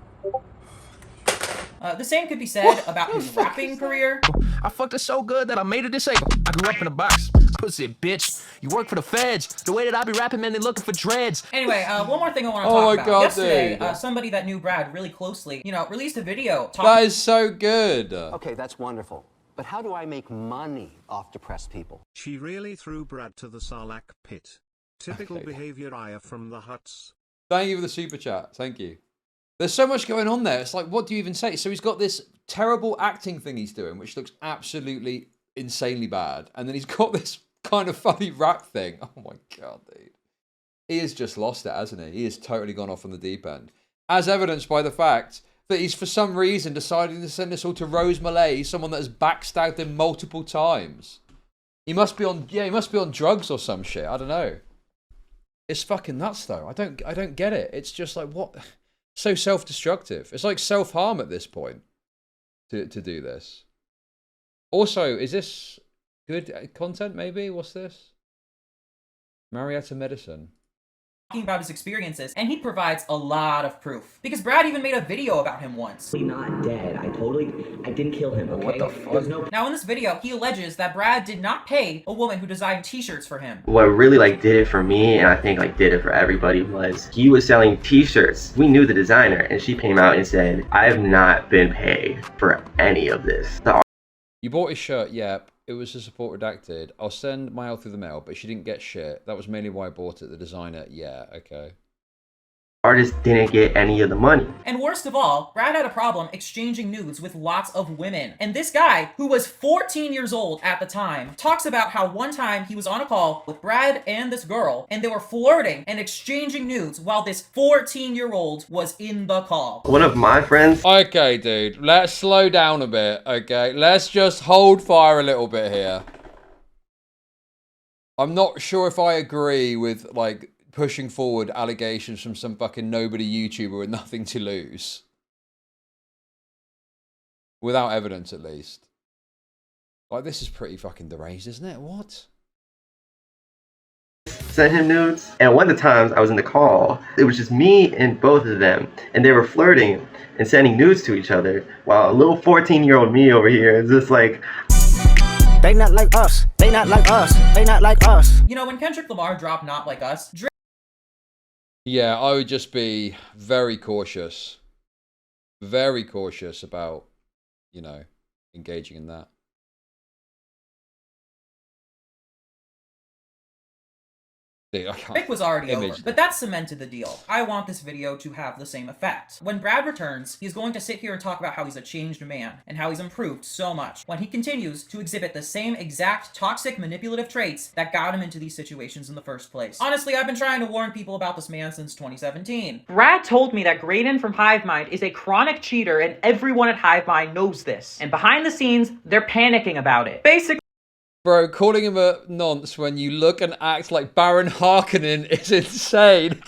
The same could be said about his rapping career. I fucked her so good that I made her disabled. I grew up in a box. Pussy, bitch. You work for the feds. The way that I be rapping, man, they looking for dreads. Anyway, one more thing I want to talk about. Yesterday, somebody that knew Brad really closely, you know, released a video. That is so good. Okay, that's wonderful. But how do I make money off depressed people? She really threw Brad to the Sarlacc pit. Typical behavior Aya from the Huts. Thank you for the super chat. Thank you. There's so much going on there. It's like, what do you even say? So he's got this terrible acting thing he's doing, which looks absolutely insanely bad. And then he's got this kind of funny rap thing. Oh my god, dude. He has just lost it, hasn't he? He has totally gone off on the deep end. As evidenced by the fact that he's for some reason deciding to send this all to Rose Malay, someone that has backstabbed him multiple times. He must be on, he must be on drugs or some shit. I don't know. It's fucking nuts though. I don't get it. It's just like, what? So self-destructive. It's like self-harm at this point to do this. Also, is this good content maybe? What's this? Marietta Medicine. Talking about his experiences, and he provides a lot of proof. Because Brad even made a video about him once. Not dead. I didn't kill him, okay? What the fuck? Now in this video, he alleges that Brad did not pay a woman who designed t-shirts for him. What really did it for me, and I think did it for everybody, was he was selling t-shirts. We knew the designer, and she came out and said, I have not been paid for any of this. You bought his shirt, yep. It was a support redacted. I'll send my out through the mail, but she didn't get shit. That was mainly why I bought it. The designer, yeah, okay. Artist didn't get any of the money. And worst of all, Brad had a problem exchanging nudes with lots of women. And this guy, who was 14 years old at the time, talks about how one time he was on a call with Brad and this girl, and they were flirting and exchanging nudes while this 14-year-old was in the call. One of my friends... Okay, dude, let's slow down a bit, okay? Let's just hold fire a little bit here. I'm not sure if I agree with, pushing forward allegations from some fucking nobody YouTuber with nothing to lose. Without evidence, at least. Like, this is pretty fucking deranged, isn't it? What? Sent him nudes, and one of the times I was in the call, it was just me and both of them, and they were flirting and sending nudes to each other, while a little 14-year-old me over here is just like, they not like us, they not like us, they not like us. You know, when Kendrick Lamar dropped Not Like Us, yeah, I would just be very cautious about, you know, engaging in that. Drake was already over, but that cemented the deal. I want this video to have the same effect. When Brad returns, he's going to sit here and talk about how he's a changed man, and how he's improved so much, when he continues to exhibit the same exact toxic, manipulative traits that got him into these situations in the first place. Honestly, I've been trying to warn people about this man since 2017. Brad told me that Graydon from Hivemind is a chronic cheater, and everyone at Hivemind knows this. And behind the scenes, they're panicking about it. Basically, bro, calling him a nonce when you look and act like Baron Harkonnen is insane.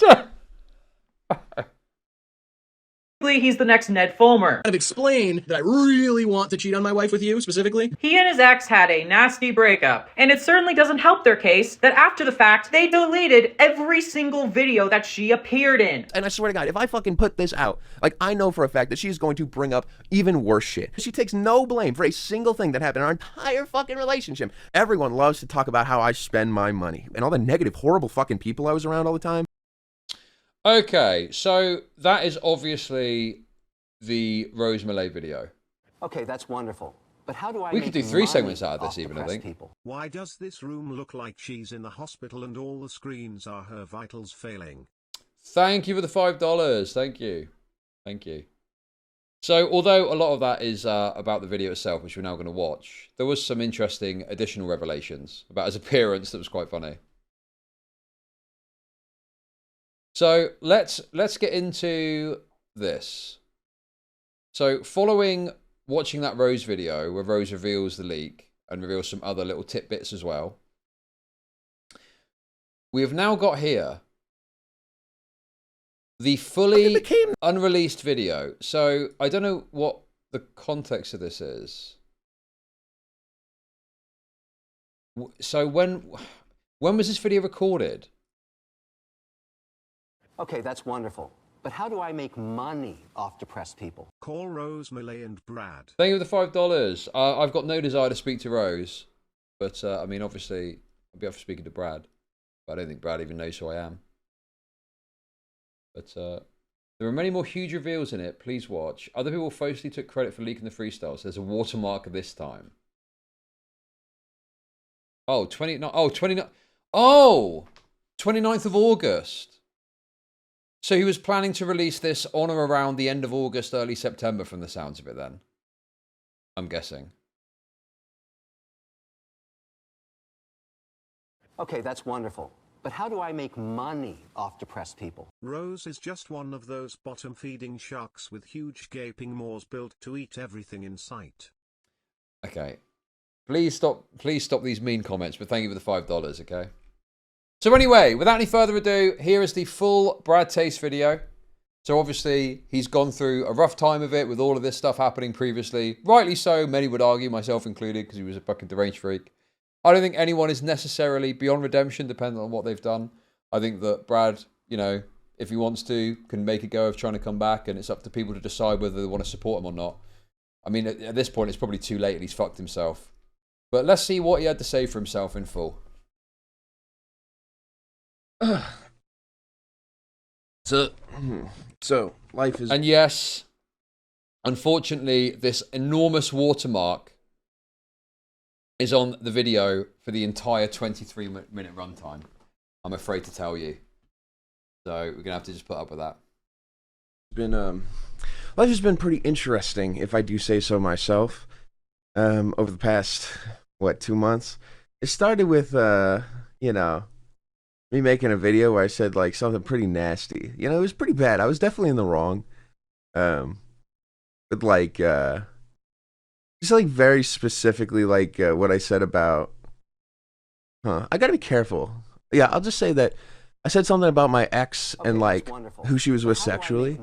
he's the next Ned Fulmer. I've explained that I really want to cheat on my wife with you, specifically. He and his ex had a nasty breakup, and it certainly doesn't help their case that after the fact, they deleted every single video that she appeared in. And I swear to God, if I fucking put this out, like, I know for a fact that she's going to bring up even worse shit. She takes no blame for a single thing that happened in our entire fucking relationship. Everyone loves to talk about how I spend my money and all the negative, horrible fucking people I was around all the time. Okay, so that is obviously the Rose Malay video. Okay, that's wonderful. But how do I We could do 3 segments out of this even, I think. People? Why does this room look like she's in the hospital and all the screens are her vitals failing? Thank you for the $5. Thank you. Thank you. So, although a lot of that is about the video itself, which we're now going to watch, there was some interesting additional revelations about his appearance that was quite funny. So let's get into this. So following watching that Rose video where Rose reveals the leak and reveals some other little tidbits as well, we have now got here the fully unreleased video. So I don't know what the context of this is. So when was this video recorded? Okay, that's wonderful. But how do I make money off depressed people? Call Rose Malay and Brad. Thank you for the $5. I've got no desire to speak to Rose. But, I mean, obviously, I'll be up for speaking to Brad. But I don't think Brad even knows who I am. But there are many more huge reveals in it. Please watch. Other people falsely took credit for leaking the freestyles. There's a watermark this time. Oh, 29th of August. So he was planning to release this on or around the end of August, early September from the sounds of it then. I'm guessing. Okay, that's wonderful. But how do I make money off depressed people? Rose is just one of those bottom-feeding sharks with huge gaping maws built to eat everything in sight. Okay. Please stop these mean comments, but thank you for the $5, okay? So anyway, without any further ado, here is the full Brad Taste video. So obviously, he's gone through a rough time of it with all of this stuff happening previously. Rightly so, many would argue, myself included, because he was a fucking deranged freak. I don't think anyone is necessarily beyond redemption, depending on what they've done. I think that Brad, you know, if he wants to, can make a go of trying to come back, and it's up to people to decide whether they want to support him or not. I mean, at this point, it's probably too late and he's fucked himself. But let's see what he had to say for himself in full. So life is... And yes, unfortunately, this enormous watermark is on the video for the entire 23-minute runtime. I'm afraid to tell you. So we're going to have to just put up with that. Life has been pretty interesting, if I do say so myself, over the past, 2 months. It started with, you know, me making a video where I said, like, something pretty nasty. You know, it was pretty bad. I was definitely in the wrong. But, like, just, like, very specifically, like, what I said about... I gotta be careful. Yeah, I'll just say that I said something about my ex and like who she was with sexually.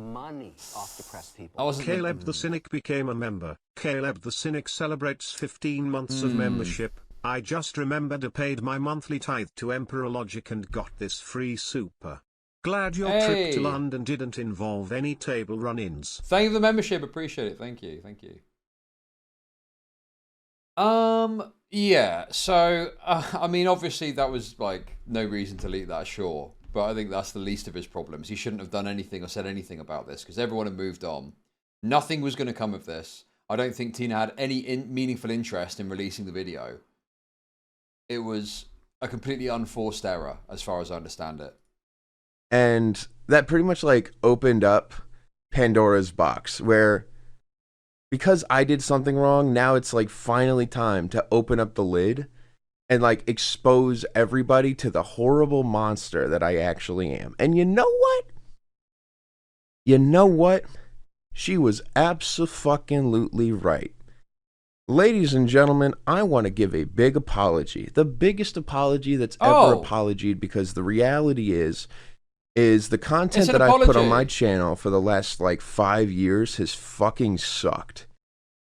Caleb the Cynic became a member. Caleb the Cynic celebrates 15 months of membership. I just remembered I paid my monthly tithe to Emperor Logic and got this free super. Glad your trip to London didn't involve any table run-ins. Thank you for the membership. Appreciate it. Thank you. Thank you. Yeah, so, I mean, obviously that was, like, no reason to leak that, sure. But I think that's the least of his problems. He shouldn't have done anything or said anything about this, because everyone had moved on. Nothing was going to come of this. I don't think Tina had any meaningful interest in releasing the video. It was a completely unforced error, as far as I understand it. And that pretty much, like, opened up Pandora's box, where... because I did something wrong, now it's like finally time to open up the lid and like expose everybody to the horrible monster that I actually am. And you know what? You know what? She was abso-fucking-lutely right. Ladies and gentlemen, I want to give a big apology. The biggest apology that's ever apologied, because the reality is the content that I've put on my channel for the last like 5 years has fucking sucked.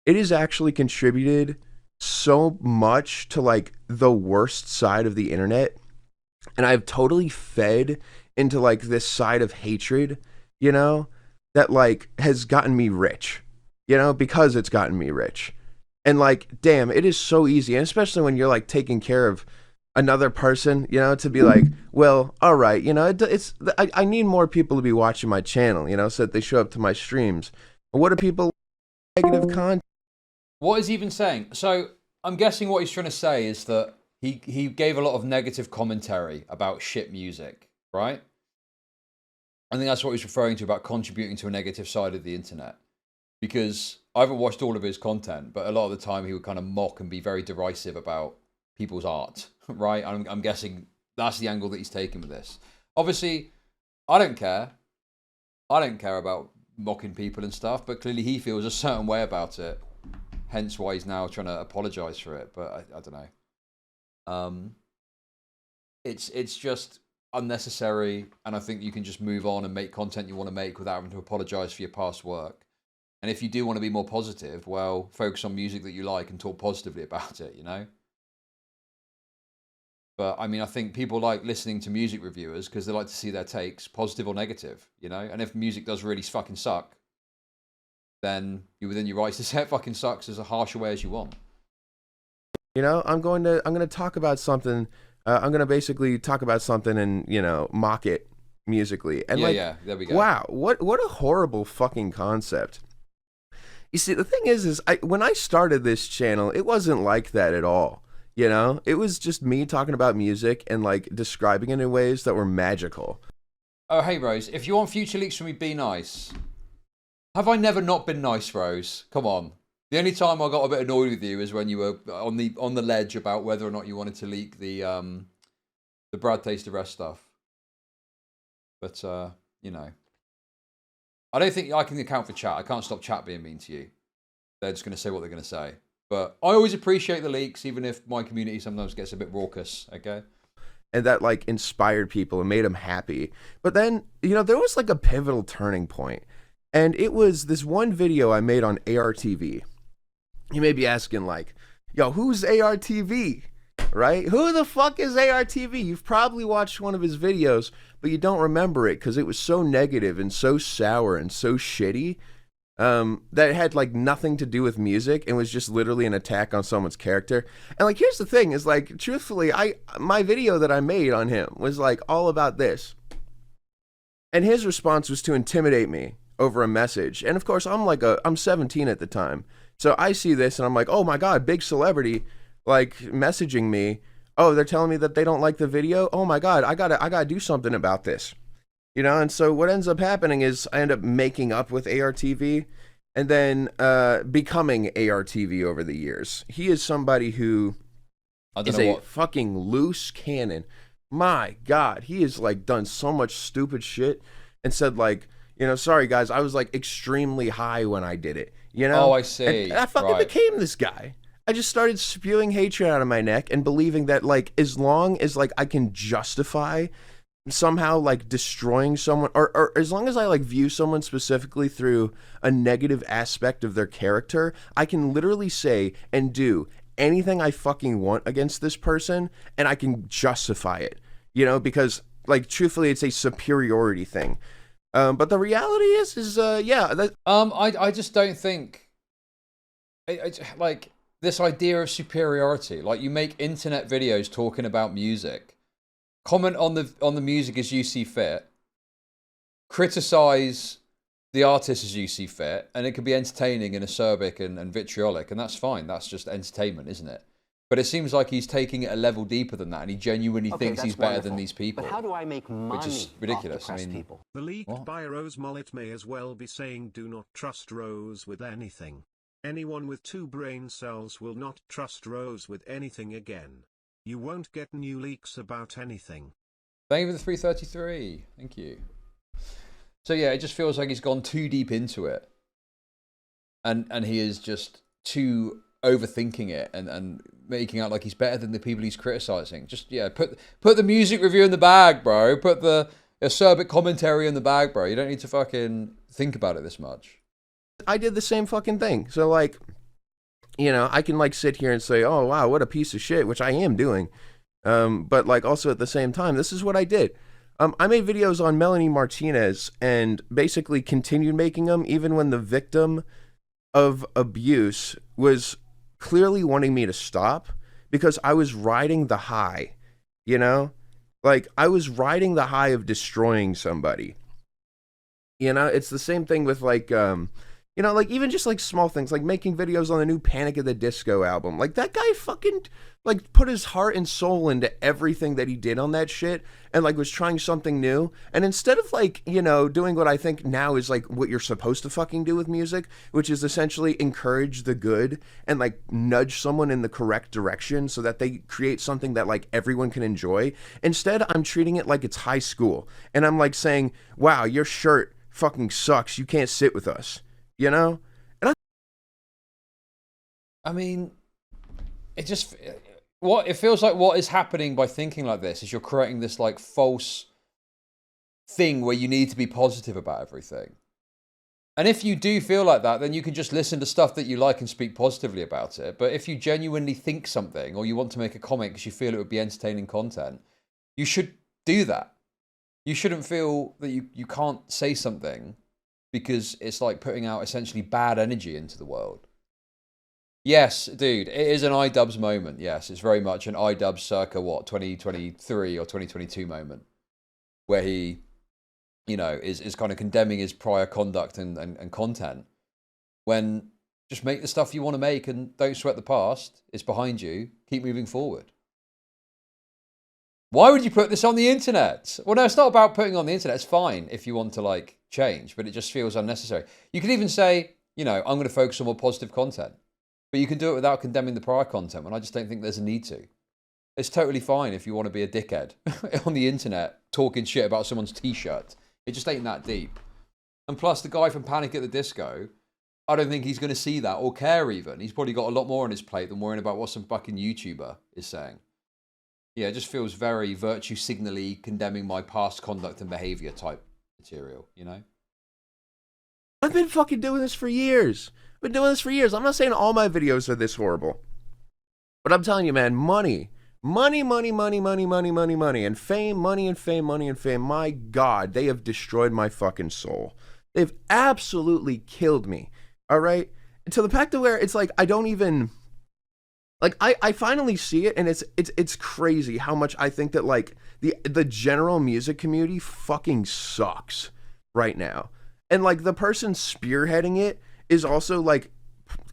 It has actually contributed so much to like the worst side of the internet, and I've totally fed into like this side of hatred, you know, that like has gotten me rich, you know, because it's gotten me rich. And like, damn, it is so easy, and especially when you're like taking care of another person, you know, to be like, well, all right, you know, I need more people to be watching my channel, you know, so that they show up to my streams. And what do people negative content? What is he even saying? So I'm guessing what he's trying to say is that he gave a lot of negative commentary about shit music, right? I think that's what he's referring to about contributing to a negative side of the internet. Because I haven't watched all of his content, but a lot of the time he would kind of mock and be very derisive about people's art, right? I'm guessing that's the angle that he's taking with this. Obviously, I don't care. I don't care about mocking people and stuff, but clearly he feels a certain way about it. Hence why he's now trying to apologize for it, but I don't know. It's just unnecessary, and I think you can just move on and make content you want to make without having to apologize for your past work. And if you do want to be more positive, well, focus on music that you like and talk positively about it, you know? But, I mean, I think people like listening to music reviewers because they like to see their takes, positive or negative, you know? And if music does really fucking suck, then you're within your rights to say it fucking sucks as a harsh way as you want. You know, I'm going to talk about something. I'm going to basically talk about something and, you know, mock it musically. And yeah, there we go. Wow, what a horrible fucking concept. You see, the thing is when I started this channel, it wasn't like that at all. You know, it was just me talking about music and like describing it in ways that were magical. Oh, hey, Rose, if you want future leaks from me, be nice. Have I never not been nice, Rose? Come on. The only time I got a bit annoyed with you is when you were on the ledge about whether or not you wanted to leak the Brad Taste Arrest stuff. But you know, I don't think I can account for chat. I can't stop chat being mean to you. They're just going to say what they're going to say. But I always appreciate the leaks, even if my community sometimes gets a bit raucous, okay? And that, like, inspired people and made them happy. But then, you know, there was, like, a pivotal turning point. And it was this one video I made on ARTV. You may be asking, like, yo, who's ARTV? Right? Who the fuck is ARTV? You've probably watched one of his videos, but you don't remember it because it was so negative and so sour and so shitty that it had like nothing to do with music and was just literally an attack on someone's character. And like, here's the thing is like, truthfully, my video that I made on him was like all about this. And his response was to intimidate me over a message. And of course, I'm 17 at the time. So I see this and I'm like, oh my God, big celebrity, like messaging me. Oh, they're telling me that they don't like the video. Oh my God, I gotta do something about this. You know, and so what ends up happening is I end up making up with ARTV and then becoming ARTV over the years. He is somebody who is a fucking loose cannon. My God, he has like done so much stupid shit and said like, you know, sorry guys, I was like extremely high when I did it. You know? Oh, I see. And I fucking became this guy. I just started spewing hatred out of my neck and believing that like as long as like I can justify somehow like destroying someone, or as long as I like view someone specifically through a negative aspect of their character, I can literally say and do anything I fucking want against this person, and I can justify it, you know, because like truthfully it's a superiority thing. But the reality is yeah, that I just don't think like this idea of superiority, like you make internet videos talking about music, comment on the music as you see fit, criticize the artist as you see fit, and it can be entertaining and acerbic and vitriolic, and that's fine. That's just entertainment, isn't it? But it seems like he's taking it a level deeper than that, and he genuinely thinks he's better than these people. But how do I make money? Which is ridiculous. I mean, people. The leaked by Rose Mullet may as well be saying, "Do not trust Rose with anything. Anyone with 2 brain cells will not trust Rose with anything again. You won't get new leaks about anything." Thank you for the 333. Thank you. So yeah, it just feels like he's gone too deep into it, and he is just too overthinking it and making out like he's better than the people he's criticizing. Just put the music review in the bag, bro. Put the acerbic commentary in the bag, bro. You don't need to fucking think about it this much. I did the same fucking thing. So like, you know, I can like sit here and say, "Oh wow, what a piece of shit," which I am doing. But like also at the same time, this is what I did. I made videos on Melanie Martinez and basically continued making them even when the victim of abuse was clearly wanting me to stop, because I was riding the high, you know? Like, I was riding the high of destroying somebody. You know, it's the same thing with like, you know, like even just like small things, like making videos on the new Panic at the Disco album. Like that guy fucking like put his heart and soul into everything that he did on that shit, and like was trying something new. And instead of like, you know, doing what I think now is like what you're supposed to fucking do with music, which is essentially encourage the good and like nudge someone in the correct direction so that they create something that like everyone can enjoy. Instead, I'm treating it like it's high school, and I'm like saying, "Wow, your shirt fucking sucks. You can't sit with us." You know? And I mean, it just it feels like what is happening by thinking like this is you're creating this like false thing where you need to be positive about everything. And if you do feel like that, then you can just listen to stuff that you like and speak positively about it. But if you genuinely think something, or you want to make a comment because you feel it would be entertaining content, you should do that. You shouldn't feel that you can't say something because it's like putting out essentially bad energy into the world. Yes, dude, it is an iDubbbz moment. Yes, it's very much an iDubbbz circa, 2023 or 2022 moment, where he, you know, is kind of condemning his prior conduct and content, when just make the stuff you want to make and don't sweat the past. It's behind you. Keep moving forward. Why would you put this on the internet? Well, no, it's not about putting it on the internet. It's fine if you want to like change, but it just feels unnecessary. You could even say, you know, I'm going to focus on more positive content, but you can do it without condemning the prior content, when I just don't think there's a need to. It's totally fine if you want to be a dickhead on the internet talking shit about someone's t-shirt. It just ain't that deep. And plus, the guy from Panic at the Disco, I don't think he's going to see that or care even. He's probably got a lot more on his plate than worrying about what some fucking YouTuber is saying. Yeah, it just feels very virtue signally condemning my past conduct and behavior type material, you know? I've been fucking doing this for years. I've been doing this for years. I'm not saying all my videos are this horrible, but I'm telling you, man, money, and fame, money and fame. My God, they have destroyed my fucking soul. They've absolutely killed me. All right? And to the fact to where it's like, I don't even... Like, I finally see it, and it's crazy how much I think that, like, the general music community fucking sucks right now. And, like, the person spearheading it is also, like,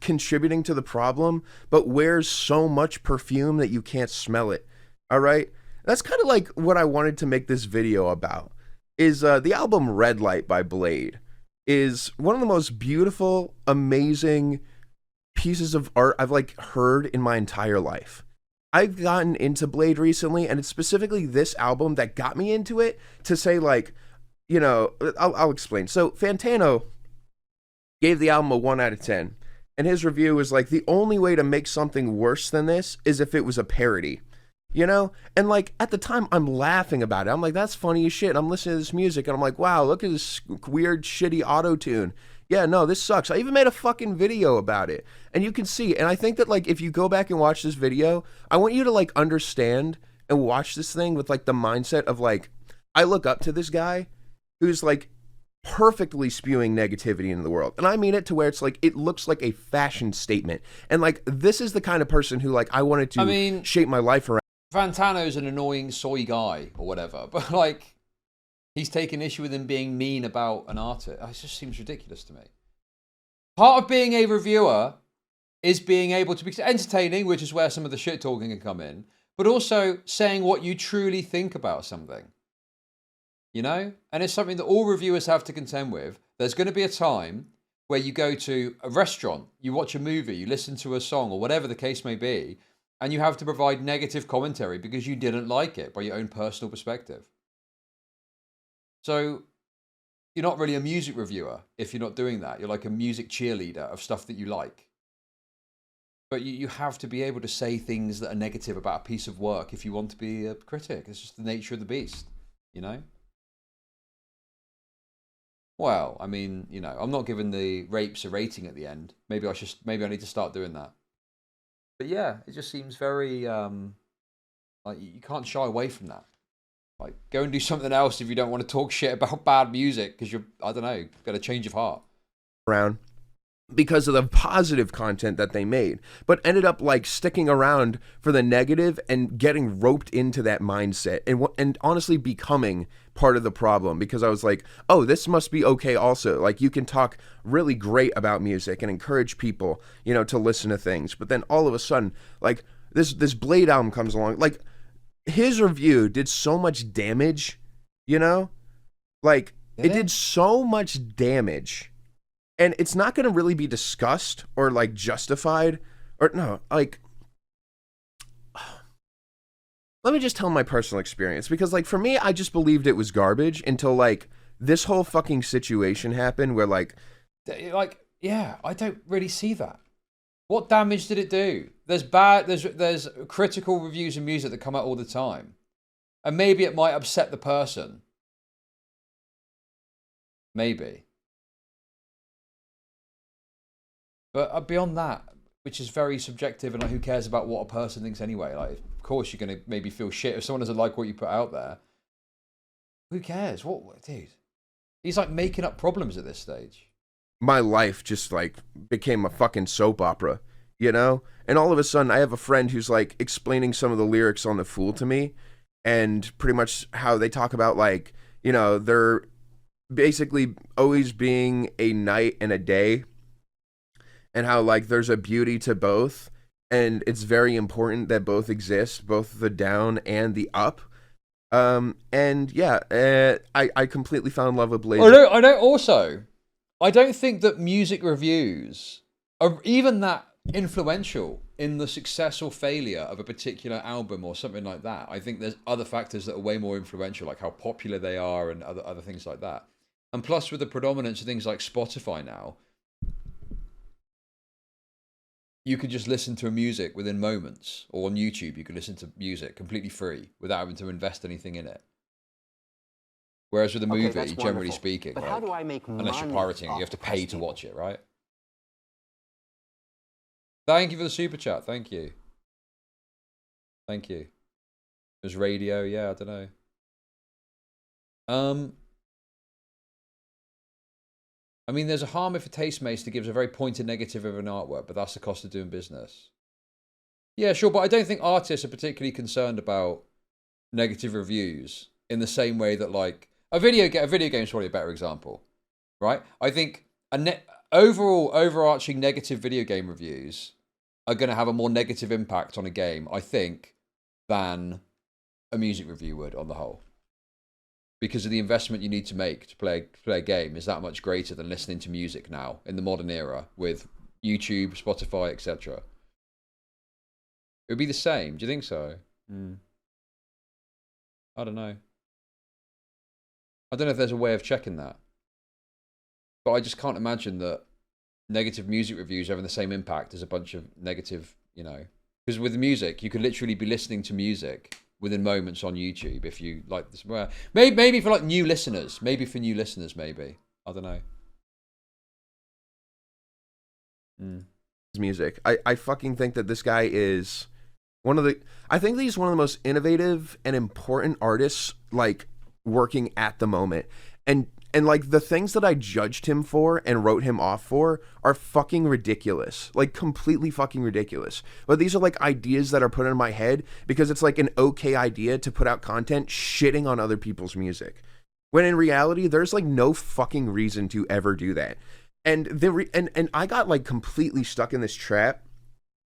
contributing to the problem, but wears so much perfume that you can't smell it. All right? That's kind of, like, what I wanted to make this video about, is the album Red Light by Blade is one of the most beautiful, amazing pieces of art I've like heard in my entire life. I've gotten into Blade recently, and it's specifically this album that got me into it, to say like, you know, I'll explain. So Fantano gave the album a 1 out of 10, and his review was like, the only way to make something worse than this is if it was a parody. you know? And like at the time I'm laughing about it. I'm like, that's funny as shit. I'm listening to this music and I'm like, wow, look at this weird shitty auto-tune. Yeah, no, this sucks. I even made a fucking video about it. And you can see, and I think that like if you go back and watch this video, I want you to like understand and watch this thing with like the mindset of like, I look up to this guy who's like perfectly spewing negativity into the world. And I mean it to where it's like, it looks like a fashion statement. And like, this is the kind of person who like, I wanted to shape my life around. Fantano's an annoying soy guy or whatever, but like, he's taken issue with him being mean about an artist. It just seems ridiculous to me. Part of being a reviewer is being able to be entertaining, which is where some of the shit talking can come in, but also saying what you truly think about something. You know? And it's something that all reviewers have to contend with. There's going to be a time where you go to a restaurant, you watch a movie, you listen to a song, or whatever the case may be, and you have to provide negative commentary because you didn't like it by your own personal perspective. So you're not really a music reviewer if you're not doing that. You're like a music cheerleader of stuff that you like. But you have to be able to say things that are negative about a piece of work if you want to be a critic. It's just the nature of the beast, you know? Well, I mean, you know, I'm not giving the rapes a rating at the end. Maybe I need to start doing that. But yeah, it just seems very, like you can't shy away from that. Like, go and do something else if you don't want to talk shit about bad music because you're, I don't know, got a change of heart. Around because of the positive content that they made, but ended up like sticking around for the negative and getting roped into that mindset and honestly becoming part of the problem because I was like, oh, this must be okay also. Like you can talk really great about music and encourage people, you know, to listen to things. But then all of a sudden, like this Blade album comes along, like his review did so much damage, you know, like it did so much damage. And it's not going to really be discussed or like justified or no, like, let me just tell my personal experience because like for me, I just believed it was garbage until like this whole fucking situation happened where like, yeah, I don't really see that. What damage did it do? There's critical reviews of music that come out all the time. And maybe it might upset the person. Maybe. But beyond that, which is very subjective and like, who cares about what a person thinks anyway? Like, of course you're going to maybe feel shit if someone doesn't like what you put out there. Who cares? What, dude? He's like making up problems at this stage. My life just like became a fucking soap opera, you know? And all of a sudden I have a friend who's like explaining some of the lyrics on The Fool to me and pretty much how they talk about like, you know, they're basically always being a night and a day. And how, like, there's a beauty to both. And it's very important that both exist, both the down and the up. And, yeah, I completely fell in love with Blade. I don't think that music reviews are even that influential in the success or failure of a particular album or something like that. I think there's other factors that are way more influential, like how popular they are and other things like that. And plus, with the predominance of things like Spotify now, you could just listen to a music within moments, or on YouTube, you could listen to music completely free without having to invest anything in it. Whereas with a movie, generally speaking, but like, how do I make unless you're money pirating it, you have to pay to watch it, right? Thank you for the super chat. Thank you. Thank you. There's radio, yeah, I don't know. I mean, there's a harm if a tastemaker gives a very pointed negative of an artwork, but that's the cost of doing business. Yeah, sure, but I don't think artists are particularly concerned about negative reviews in the same way that, like, a video game is probably a better example, right? I think overall overarching negative video game reviews are going to have a more negative impact on a game, I think, than a music review would on the whole. Because of the investment you need to make to play a game is that much greater than listening to music now in the modern era with YouTube, Spotify, etc. It would be the same. Do you think so? I don't know. I don't know if there's a way of checking that. But I just can't imagine that negative music reviews having the same impact as a bunch of negative, you know, Because with music, you could literally be listening to music within moments on YouTube if you like this. Maybe for like new listeners. Maybe for new listeners, maybe. I don't know. Music. I fucking think that this guy is I think that he's one of the most innovative and important artists, like, working at the moment. And like, the things that I judged him for and wrote him off for are fucking ridiculous. Like, completely fucking ridiculous. But these are, like, ideas that are put in my head because it's, like, an okay idea to put out content shitting on other people's music. When in reality, there's, like, no fucking reason to ever do that. And and I got, like, completely stuck in this trap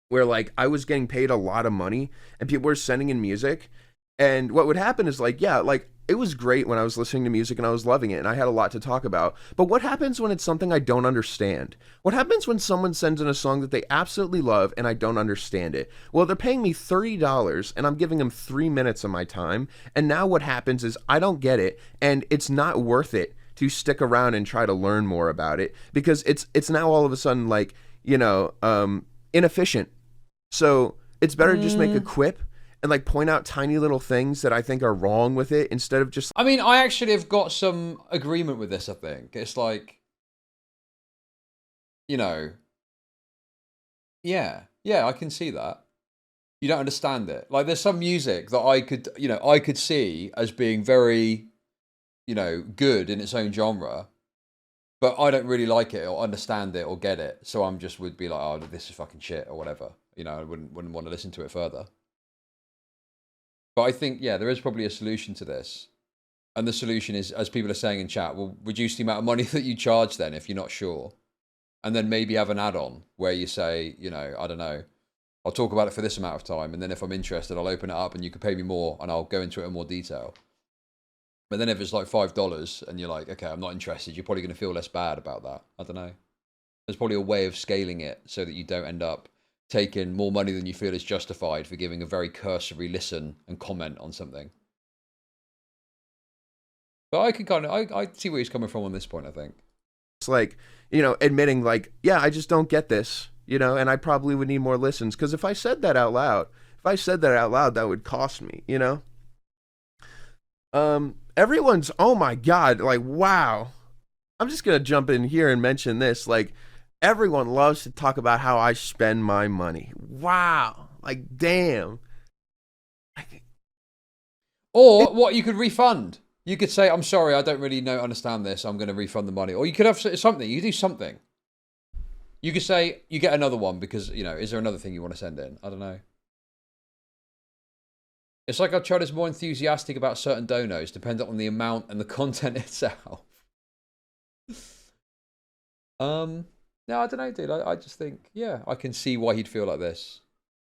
where, like, I was getting paid a lot of money and people were sending in music. And what would happen is, like, yeah, like, it was great when I was listening to music and I was loving it and I had a lot to talk about. But what happens when it's something I don't understand? What happens when someone sends in a song that they absolutely love and I don't understand it? Well, they're paying me $30 and I'm giving them 3 minutes of my time. And now what happens is I don't get it and it's not worth it to stick around and try to learn more about it because it's now all of a sudden, like, you know, inefficient. So it's better to just make a quip and, like, point out tiny little things that I think are wrong with it instead of just... I mean, I actually have got some agreement with this, I think. It's like, you know, yeah, I can see that. You don't understand it. Like, there's some music that I could see as being very, you know, good in its own genre, but I don't really like it or understand it or get it. So would be like, oh, this is fucking shit or whatever. You know, I wouldn't want to listen to it further. But I think, yeah, there is probably a solution to this. And the solution is, as people are saying in chat, well, reduce the amount of money that you charge then if you're not sure. And then maybe have an add-on where you say, you know, I don't know, I'll talk about it for this amount of time. And then if I'm interested, I'll open it up and you can pay me more and I'll go into it in more detail. But then if it's like $5 and you're like, okay, I'm not interested, you're probably going to feel less bad about that. I don't know. There's probably a way of scaling it so that you don't end up taking more money than you feel is justified for giving a very cursory listen and comment on something. But I could I see where he's coming from on this point, I think. It's like, you know, admitting, like, yeah, I just don't get this, you know, and I probably would need more listens. Because if I said that out loud, that would cost me, you know? Everyone's, oh my God, like, wow. I'm just going to jump in here and mention this, like, everyone loves to talk about how I spend my money. Wow. Like, damn. Or what you could refund. You could say, I'm sorry, I don't really understand this. I'm going to refund the money. Or you could have something. You do something. You could say, you get another one because, you know, is there another thing you want to send in? I don't know. It's like our Chud is more enthusiastic about certain donos, dependent on the amount and the content itself. No, I don't know, dude. I just think, yeah, I can see why he'd feel like this.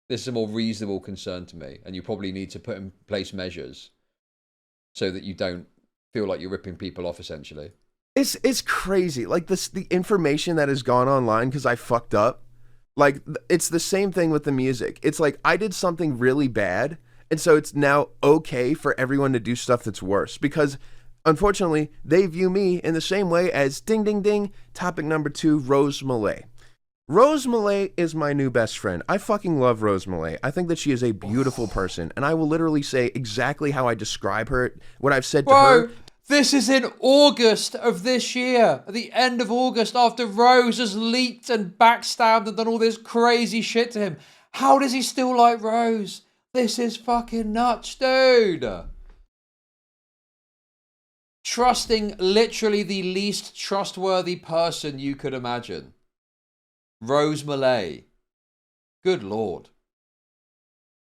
This is a more reasonable concern to me, and you probably need to put in place measures so that you don't feel like you're ripping people off, essentially. It's crazy. Like, the information that has gone online because I fucked up. Like, it's the same thing with the music. It's like I did something really bad, and so it's now okay for everyone to do stuff that's worse because, unfortunately, they view me in the same way as ding, ding, ding. Topic number 2, Rose Malay. Rose Malay is my new best friend. I fucking love Rose Malay. I think that she is a beautiful person, and I will literally say exactly how I describe her, what I've said to her. This is in August of this year. At the end of August, after Rose has leaked and backstabbed and done all this crazy shit to him. How does he still like Rose? This is fucking nuts, dude. Trusting literally the least trustworthy person you could imagine. Rose Malay. Good Lord.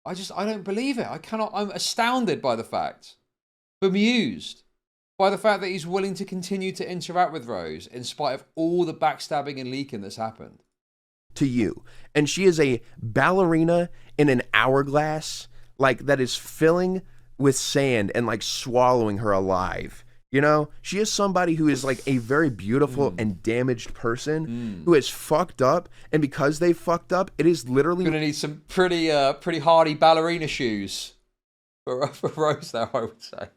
I don't believe it. I'm astounded by the fact. Bemused by the fact that he's willing to continue to interact with Rose in spite of all the backstabbing and leaking that's happened. To you. And she is a ballerina in an hourglass, like, that is filling with sand and, like, swallowing her alive. You know, she is somebody who is, like, a very beautiful and damaged person who has fucked up, and because they fucked up, it is literally gonna need some pretty hardy ballerina shoes for Rose there, I would say.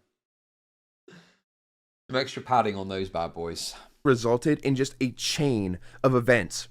Some extra padding on those bad boys. Resulted in just a chain of events.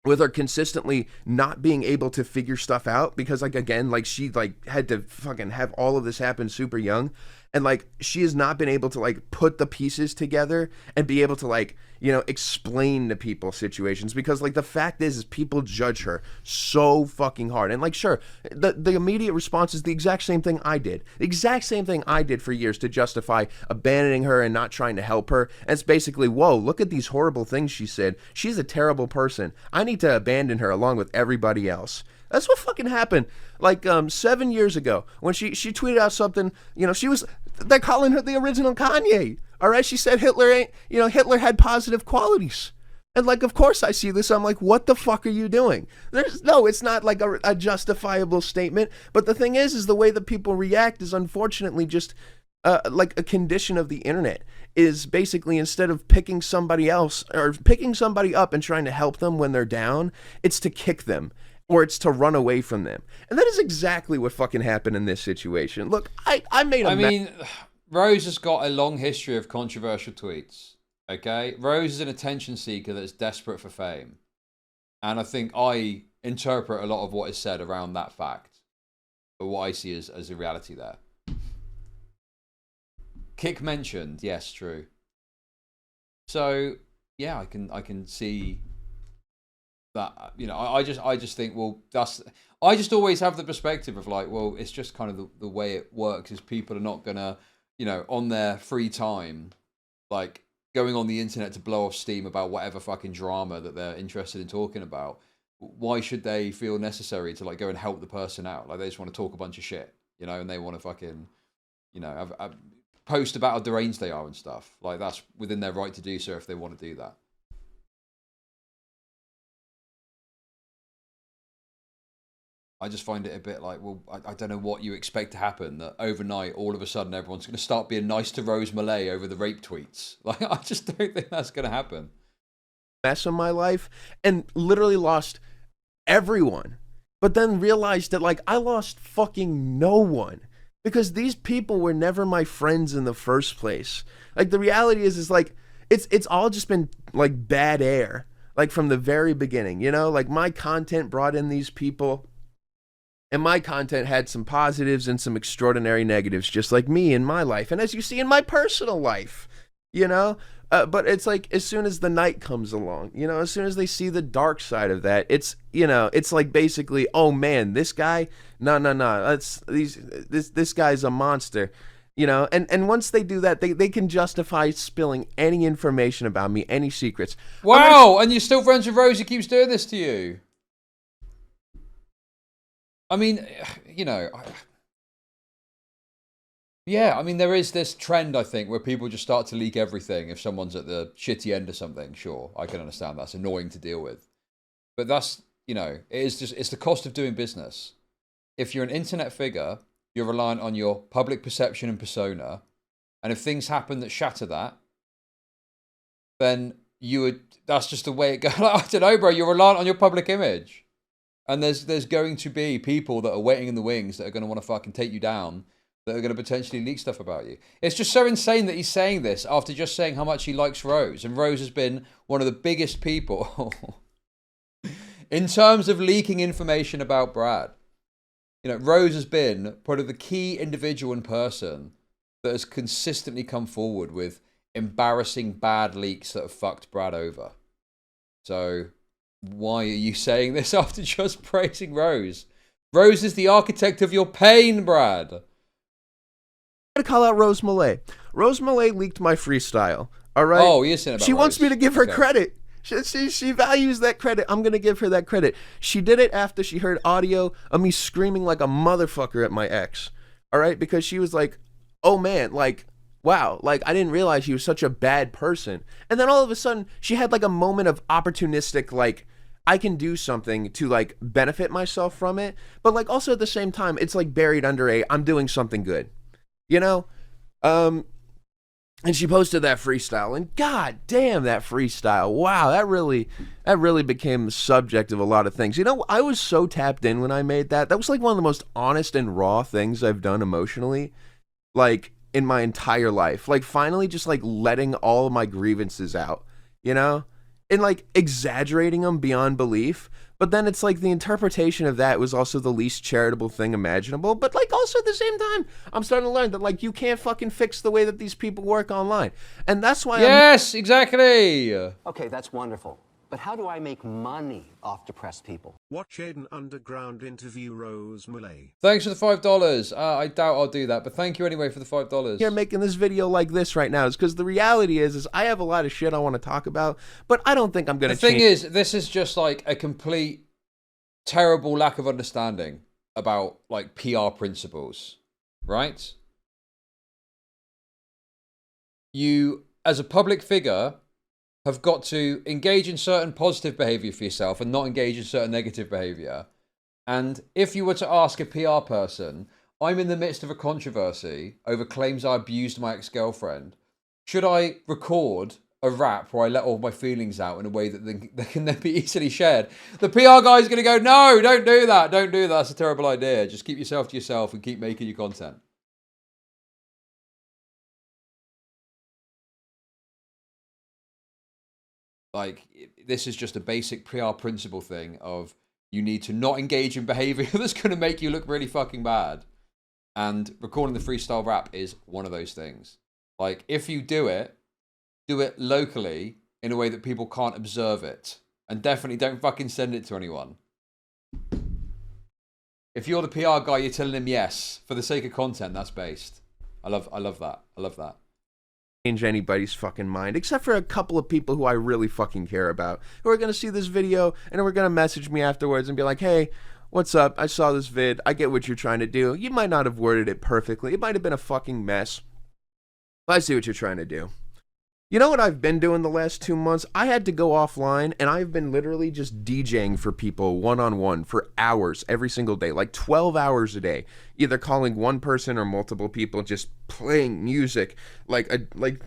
with her consistently not being able to figure stuff out because, like, again, like, she, like, had to fucking have all of this happen super young, and, like, she has not been able to, like, put the pieces together and be able to, like, you know, explain to people situations, because, like, the fact is people judge her so fucking hard. And, like, sure, the immediate response is the exact same thing I did. The exact same thing I did for years to justify abandoning her and not trying to help her. And it's basically, whoa, look at these horrible things she said. She's a terrible person. I need to abandon her along with everybody else. That's what fucking happened, like, 7 years ago, when she tweeted out something, you know, they're calling her the original Kanye, all right? She said Hitler had positive qualities. And, like, of course I see this, I'm like, what the fuck are you doing? It's not, like, a justifiable statement, but the thing is the way that people react is unfortunately just, like, a condition of the internet, is basically, instead of picking somebody else, or picking somebody up and trying to help them when they're down, it's to kick them. Or it's to run away from them. And that is exactly what fucking happened in this situation. Look, I mean, Rose has got a long history of controversial tweets, okay? Rose is an attention seeker that's desperate for fame. And I think I interpret a lot of what is said around that fact. But what I see as a reality there. Kick mentioned, yes, true. So, yeah, I can see... that, you know, I just think, well, I just always have the perspective of, like, well, it's just kind of the way it works is people are not gonna, you know, on their free time, like, going on the internet to blow off steam about whatever fucking drama that they're interested in talking about. Why should they feel necessary to, like, go and help the person out? Like, they just want to talk a bunch of shit, you know, and they want to fucking, you know, post about how deranged they are and stuff. Like, that's within their right to do so if they want to do that. I just find it a bit like, well, I don't know what you expect to happen, that overnight, all of a sudden, everyone's going to start being nice to Rose Malay over the rape tweets. Like, I just don't think that's going to happen. Mess of my life, and literally lost everyone. But then realized that, like, I lost fucking no one. Because these people were never my friends in the first place. Like, the reality is like, it's all just been, like, bad air. Like, from the very beginning, you know? Like, my content brought in these people... and my content had some positives and some extraordinary negatives, just like me in my life. And as you see in my personal life, you know? But it's like, as soon as the night comes along, you know, as soon as they see the dark side of that, it's, you know, it's like basically, oh man, this guy, no. This guy's a monster, you know? And once they do that, they can justify spilling any information about me, any secrets. Wow, and you're still friends with Rose who keeps doing this to you? I mean, you know, yeah, I mean, there is this trend, I think, where people just start to leak everything. If someone's at the shitty end of something, sure, I can understand that's annoying to deal with. But that's, you know, it's the cost of doing business. If you're an internet figure, you're reliant on your public perception and persona. And if things happen that shatter that, then that's just the way it goes. I don't know, bro, you're reliant on your public image. And there's going to be people that are waiting in the wings that are going to want to fucking take you down, that are going to potentially leak stuff about you. It's just so insane that he's saying this after just saying how much he likes Rose. And Rose has been one of the biggest people in terms of leaking information about Brad. You know, Rose has been probably the key individual and person that has consistently come forward with embarrassing bad leaks that have fucked Brad over. So... why are you saying this after just praising Rose? Rose is the architect of your pain, Brad. I'm going to call out Rose Malay. Rose Malay leaked my freestyle, all right? Oh, you're saying about She Rose. wants me to give her credit. She values that credit. I'm going to give her that credit. She did it after she heard audio of me screaming like a motherfucker at my ex, all right? Because she was like, oh man, like... wow, like, I didn't realize he was such a bad person. And then all of a sudden, she had, like, a moment of opportunistic, like, I can do something to, like, benefit myself from it. But, like, also at the same time, it's, like, buried under I'm doing something good. You know? And she posted that freestyle, and god damn, that freestyle. Wow, that really became the subject of a lot of things. You know, I was so tapped in when I made that. That was, like, one of the most honest and raw things I've done emotionally. Like... in my entire life, like finally just like letting all of my grievances out, you know? and like exaggerating them beyond belief. But then it's like the interpretation of that was also the least charitable thing imaginable. But like also at the same time, I'm starting to learn that like you can't fucking fix the way that these people work online. And that's why yes, exactly. Okay, that's wonderful. But how do I make money off depressed people? Watch Aiden Underground interview Rose Mulay. Thanks for the $5. I doubt I'll do that, but thank you anyway for the $5. Here making this video like this right now is because the reality is I have a lot of shit I want to talk about, but I don't think I'm going to change. The thing is, this is just like a complete terrible lack of understanding about like PR principles, right? You, as a public figure, have got to engage in certain positive behavior for yourself and not engage in certain negative behavior. And if you were to ask a PR person, I'm in the midst of a controversy over claims I abused my ex-girlfriend. Should I record a rap where I let all my feelings out in a way that they can then be easily shared? The PR guy is going to go, no, don't do that. Don't do that. That's a terrible idea. Just keep yourself to yourself and keep making your content. Like, this is just a basic PR principle thing of you need to not engage in behavior that's going to make you look really fucking bad. And recording the freestyle rap is one of those things. Like, if you do it locally in a way that people can't observe it. And definitely don't fucking send it to anyone. If you're the PR guy, you're telling them yes. For the sake of content, that's based. I love that. I love that. Change anybody's fucking mind, except for a couple of people who I really fucking care about, who are going to see this video and who are going to message me afterwards and be like, hey, what's up? I saw this vid. I get what you're trying to do. You might not have worded it perfectly. It might have been a fucking mess. But I see what you're trying to do. You know what I've been doing the last 2 months? I had to go offline, and I've been literally just DJing for people one-on-one for hours every single day, like 12 hours a day, either calling one person or multiple people, just playing music, like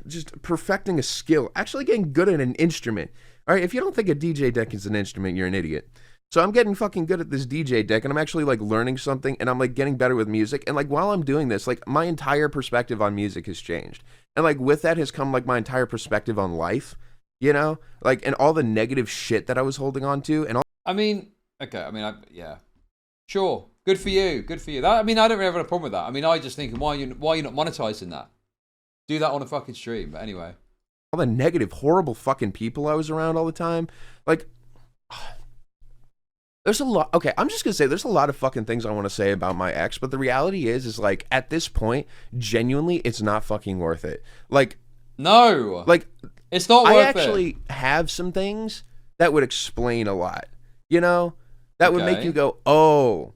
just perfecting a skill, actually getting good at an instrument. All right, if you don't think a DJ deck is an instrument, you're an idiot. So I'm getting fucking good at this DJ deck, and I'm actually like learning something, and I'm like getting better with music. And like while I'm doing this, like my entire perspective on music has changed. And like with that has come like my entire perspective on life, you know, like, and all the negative shit that I was holding on to. And all I mean, okay, I mean, yeah, sure, good for you, good for you. That, I mean, I don't really have a problem with that. I mean, I just think, why are you not monetizing that? Do that on a fucking stream. But anyway, all the negative, horrible fucking people I was around all the time, like. There's a lot. Okay, I'm just gonna say there's a lot of fucking things I want to say about my ex, but the reality is like at this point, genuinely, it's not fucking worth it. Like, no, like it's not worth it. I actually have some things that would explain a lot. You know, that would make you go, oh,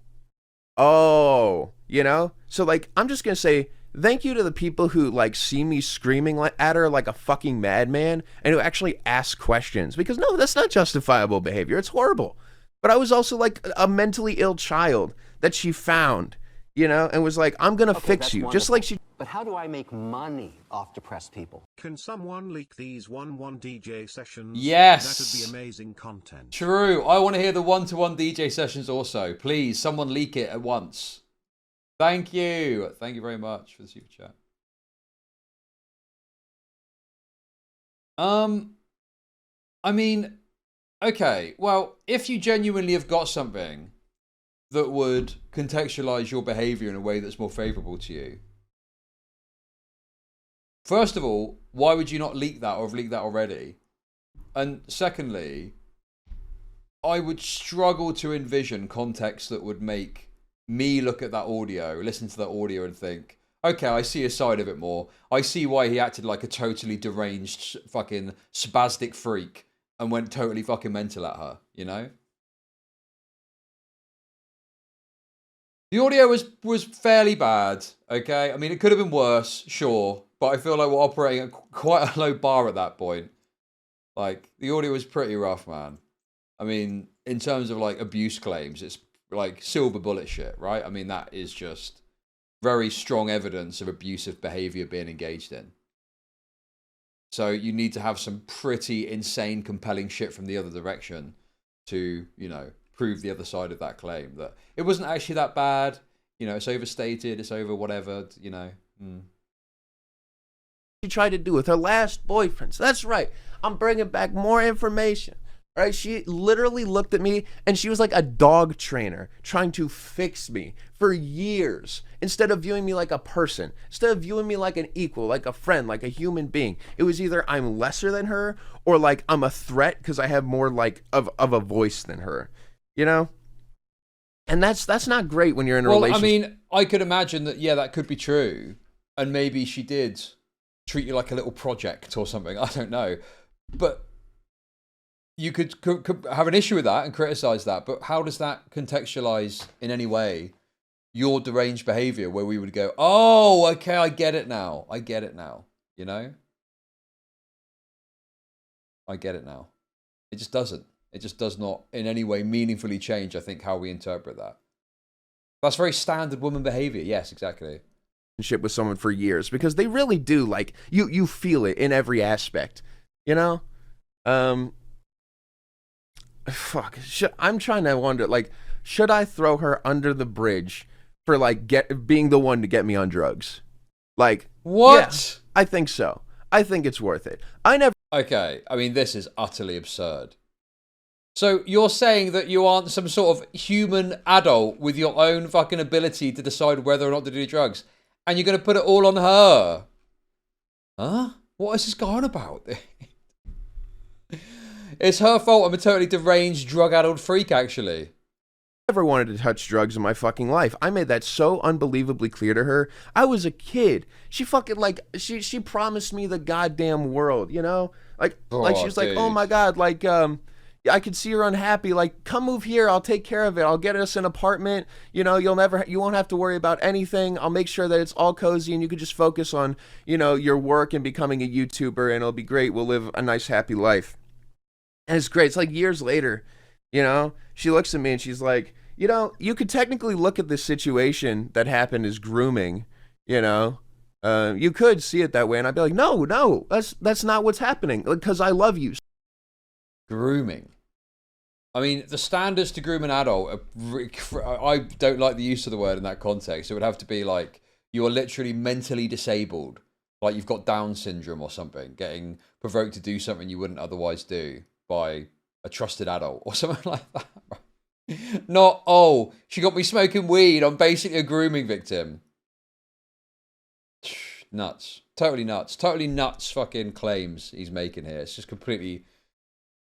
you know. So like, I'm just gonna say thank you to the people who like see me screaming at her like a fucking madman and who actually ask questions, because no, that's not justifiable behavior. It's horrible. But I was also like a mentally ill child that she found, you know, and was like, I'm going to fix you. Wonderful. Just like she. But how do I make money off depressed people? Can someone leak these 1-1 DJ sessions? Yes. That would be amazing content. True. I want to hear the 1-to-1 DJ sessions also. Please, someone leak it at once. Thank you. Thank you very much for the super chat. I mean, okay, well, if you genuinely have got something that would contextualize your behavior in a way that's more favorable to you, first of all, why would you not leak that or have leaked that already? And secondly, I would struggle to envision context that would make me look at that audio, listen to that audio and think, okay, I see a side of it more. I see why he acted like a totally deranged fucking spastic freak and went totally fucking mental at her, you know? The audio was fairly bad, okay? I mean, it could have been worse, sure, but I feel like we're operating at quite a low bar at that point. Like, the audio was pretty rough, man. I mean, in terms of, like, abuse claims, it's, like, silver bullet shit, right? I mean, that is just very strong evidence of abusive behavior being engaged in. So you need to have some pretty insane, compelling shit from the other direction to, you know, prove the other side of that claim. That it wasn't actually that bad. You know, it's overstated, it's over whatever, you know. she tried to do with her last boyfriends. That's right. I'm bringing back more information. Right? She literally looked at me and she was like a dog trainer trying to fix me for years. Instead of viewing me like a person, instead of viewing me like an equal, like a friend, like a human being, it was either I'm lesser than her or like I'm a threat because I have more like of a voice than her, you know? And that's not great when you're in a relationship. I mean, I could imagine that, yeah, that could be true. And maybe she did treat you like a little project or something. I don't know. But you could have an issue with that and criticize that. But how does that contextualize in any way your deranged behavior where we would go, oh, okay, I get it now. I get it now. You know? I get it now. It just doesn't. It just does not in any way meaningfully change, I think, how we interpret that. That's very standard woman behavior. Yes, exactly. With someone for years because they really do, like, you feel it in every aspect, you know? Fuck. I'm trying to wonder, like, should I throw her under the bridge for, like, being the one to get me on drugs? Like, what? Yeah, I think so. I think it's worth it. Okay, I mean, this is utterly absurd. So you're saying that you aren't some sort of human adult with your own fucking ability to decide whether or not to do drugs, and you're going to put it all on her? Huh? What is this going on about? It's her fault I'm a totally deranged, drug-addled freak, actually. Never wanted to touch drugs in my fucking life. I made that so unbelievably clear to her. I was a kid. She fucking, like, she promised me the goddamn world, you know? Like she was like, oh my God, like, I could see her unhappy. Like, come move here. I'll take care of it. I'll get us an apartment. You know, you won't have to worry about anything. I'll make sure that it's all cozy and you could just focus on, you know, your work and becoming a YouTuber and it'll be great. We'll live a nice, happy life. And it's great. It's like years later, you know, she looks at me and she's like, you know, you could technically look at this situation that happened as grooming, you know. You could see it that way. And I'd be like, no, that's not what's happening. Because I love you. Grooming. I mean, the standards to groom an adult, I don't like the use of the word in that context. It would have to be like, you're literally mentally disabled. Like you've got Down syndrome or something, getting provoked to do something you wouldn't otherwise do by a trusted adult or something like that. Not, oh, she got me smoking weed. I'm basically a grooming victim. Nuts. Totally nuts. Totally nuts fucking claims he's making here. It's just completely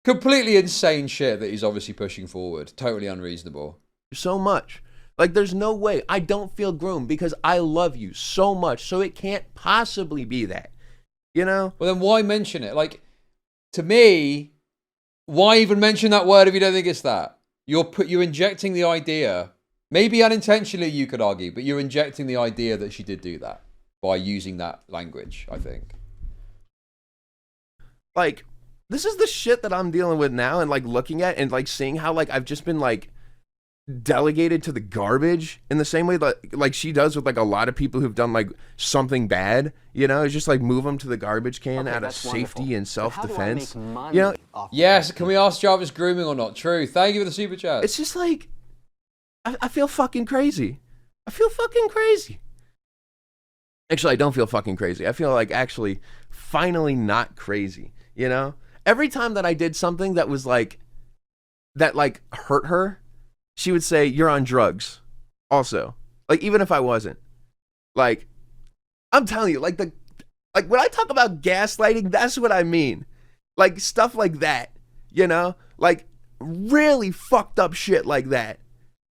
insane shit that he's obviously pushing forward. Totally unreasonable. So much. Like, there's no way. I don't feel groomed because I love you so much. So it can't possibly be that. You know? Well, then why mention it? Like, to me, why even mention that word if you don't think it's that? You're injecting the idea, maybe unintentionally you could argue, but you're injecting the idea that she did do that by using that language, I think. Like, this is the shit that I'm dealing with now and, like, looking at and, like, seeing how, like, I've just been, like, delegated to the garbage in the same way that, like, she does with, like, a lot of people who've done, like, something bad, you know? It's just, like, move them to the garbage can out of safety and self-defense. You know? Yes, can we ask Jarvis grooming or not? True. Thank you for the super chat. It's just, like, I feel fucking crazy. I feel fucking crazy. Actually, I don't feel fucking crazy. I feel like actually finally not crazy, you know? Every time that I did something that was like, that like hurt her, she would say, you're on drugs. Also, like, even if I wasn't, like, I'm telling you, like when I talk about gaslighting, that's what I mean. Like stuff like that, you know, like really fucked up shit like that,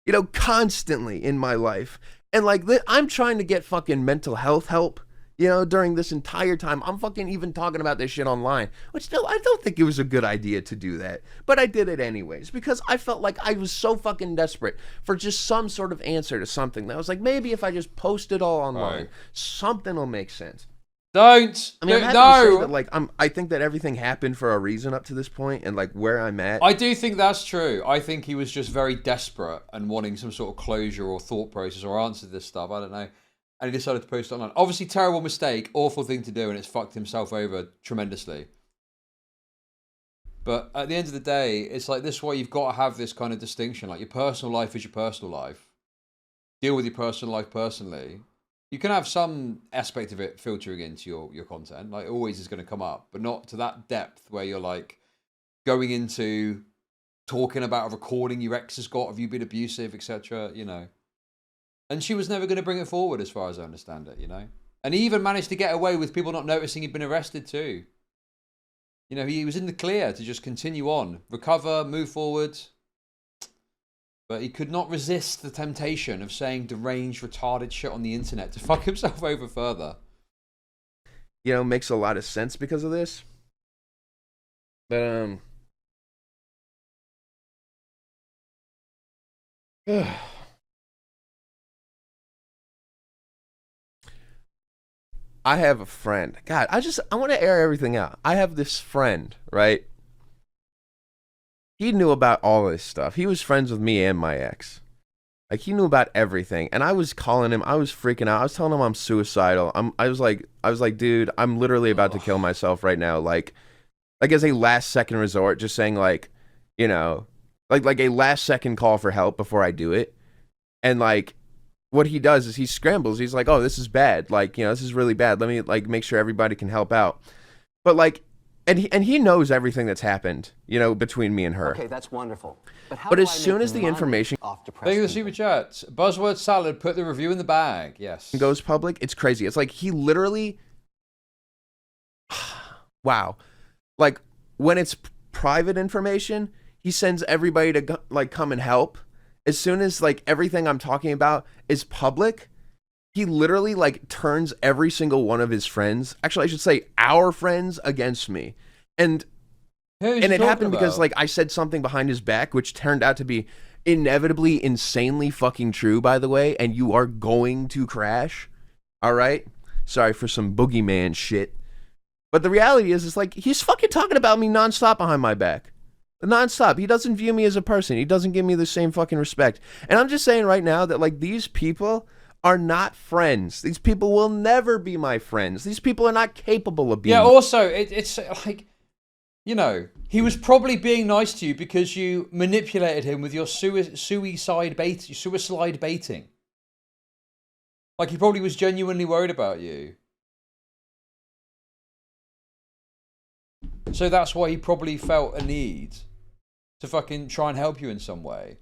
you know, constantly in my life. And like, I'm trying to get fucking mental health help, you know, during this entire time. I'm fucking even talking about this shit online, which still, I don't think it was a good idea to do that. But I did it anyways, because I felt like I was so fucking desperate for just some sort of answer to something. That was like, maybe if I just post it all online, something will make sense. Don't. I mean, I'm happy to say that, like, I think that everything happened for a reason up to this point, and like where I'm at. I do think that's true. I think he was just very desperate and wanting some sort of closure or thought process or answer to this stuff. I don't know. And he decided to post it online. Obviously, terrible mistake, awful thing to do, and it's fucked himself over tremendously. But at the end of the day, it's like this is why you've got to have this kind of distinction. Like, your personal life is your personal life. Deal with your personal life personally. You can have some aspect of it filtering into your content. Like, always is going to come up, but not to that depth where you're like going into talking about a recording your ex has got of you being abusive, etc. You know. And she was never going to bring it forward, as far as I understand it. You know. And he even managed to get away with people not noticing he'd been arrested too. You know, he was in the clear to just continue on, recover, move forward. But he could not resist the temptation of saying deranged, retarded shit on the internet to fuck himself over further. You know, makes a lot of sense because of this. But, I have a friend. God, I want to air everything out. I have this friend, right? He knew about all this stuff. He was friends with me and my ex. Like, he knew about everything. And I was calling him. I was freaking out. I was telling him I'm suicidal. I was like, dude, I'm literally about to kill myself right now. Like as a last second resort, just saying like, you know, like a last second call for help before I do it. And like, what he does is he scrambles. He's like, oh, this is bad. Like, you know, this is really bad. Let me like make sure everybody can help out. But like, and he knows everything that's happened, you know, between me and her. Okay, that's wonderful. But as soon as the information off to Thank you for the super chat. Buzzword salad, put the review in the bag. Yes. Goes public, it's crazy. It's like he literally, wow. Like, when it's private information, he sends everybody to like come and help. As soon as like everything I'm talking about is public, he literally like turns every single one of his friends, actually I should say our friends, against me. And it happened because like I said something behind his back, which turned out to be inevitably insanely fucking true, by the way, and you are going to crash. All right? Sorry for some boogeyman shit. But the reality is, it's like he's fucking talking about me nonstop behind my back. Nonstop. He doesn't view me as a person. He doesn't give me the same fucking respect. And I'm just saying right now that like these people are not friends. These people will never be my friends. These people are not capable of being. Yeah, also, it's like, you know, he was probably being nice to you because you manipulated him with your suicide baiting. Like, he probably was genuinely worried about you. So that's why he probably felt a need to fucking try and help you in some way.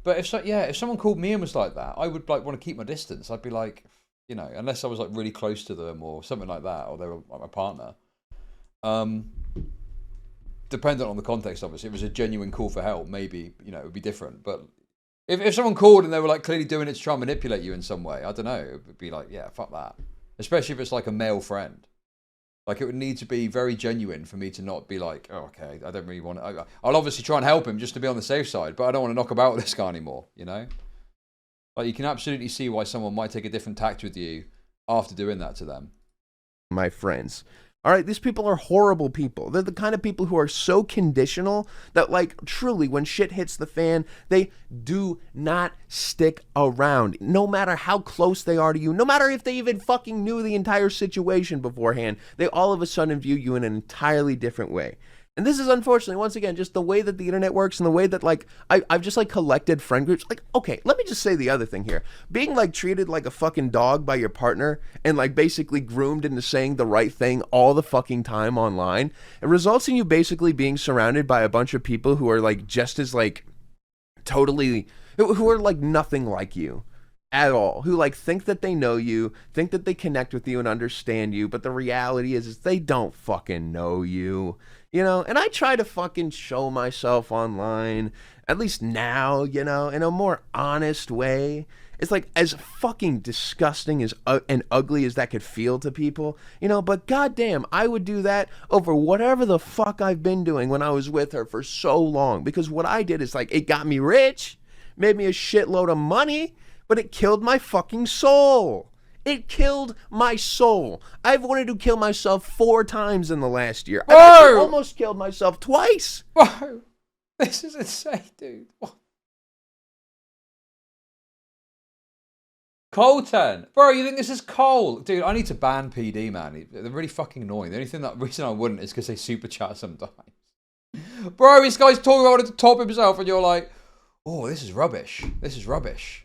But if someone called me and was like that, I would like want to keep my distance. I'd be like, you know, unless I was like really close to them or something like that, or they were like my partner. Dependent on the context, obviously. If it was a genuine call for help, maybe, you know, it would be different. But if someone called and they were like clearly doing it to try and manipulate you in some way, I don't know, it would be like, yeah, fuck that. Especially if it's like a male friend. Like, it would need to be very genuine for me to not be like, oh, okay, I don't really want to. I'll obviously try and help him just to be on the safe side, but I don't want to knock about with this guy anymore, you know? Like, you can absolutely see why someone might take a different tact with you after doing that to them. My friends. All right, these people are horrible people. They're the kind of people who are so conditional that, like, truly, when shit hits the fan, they do not stick around. No matter how close they are to you, no matter if they even fucking knew the entire situation beforehand, they all of a sudden view you in an entirely different way. And this is unfortunately, once again, just the way that the internet works and the way that, like, I've just, like, collected friend groups. Like, okay, let me just say the other thing here. Being, like, treated like a fucking dog by your partner and, like, basically groomed into saying the right thing all the fucking time online, it results in you basically being surrounded by a bunch of people who are, like, just as, like, totally, who are, like, nothing like you at all, who, like, think that they know you, think that they connect with you and understand you, but the reality is they don't fucking know you. You know, and I try to fucking show myself online, at least now, you know, in a more honest way. It's like, as fucking disgusting as and ugly as that could feel to people, you know, but goddamn, I would do that over whatever the fuck I've been doing when I was with her for so long. Because what I did is, like, it got me rich, made me a shitload of money, but it killed my fucking soul. It killed my soul. I've wanted to kill myself 4 times in the last year. I almost killed myself twice. Bro, this is insane, dude. What? Colton. Bro, you think this is Cole? Dude, I need to ban PD, man. They're really fucking annoying. The only thing reason I wouldn't is because they super chat sometimes. Bro, this guy's talking about it at the top himself and you're like, oh, this is rubbish. This is rubbish.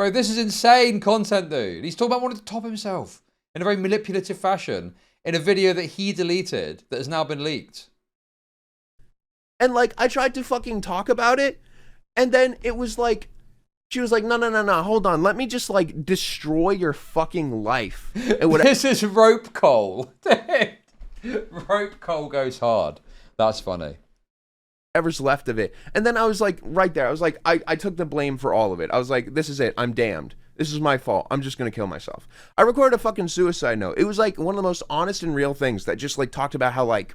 Bro, this is insane content, dude. He's talking about wanting to top himself in a very manipulative fashion in a video that he deleted that has now been leaked. And like, I tried to fucking talk about it, and then it was like, she was like, no, hold on. Let me just like destroy your fucking life. And This is Rope Cole. Rope Cole goes hard. That's funny. Whatever's left of it. And then I was like, right there, I was like, I took the blame for all of it. I was like, this is it. I'm damned. This is my fault. I'm just going to kill myself. I recorded a fucking suicide note. It was like one of the most honest and real things that just like talked about how like,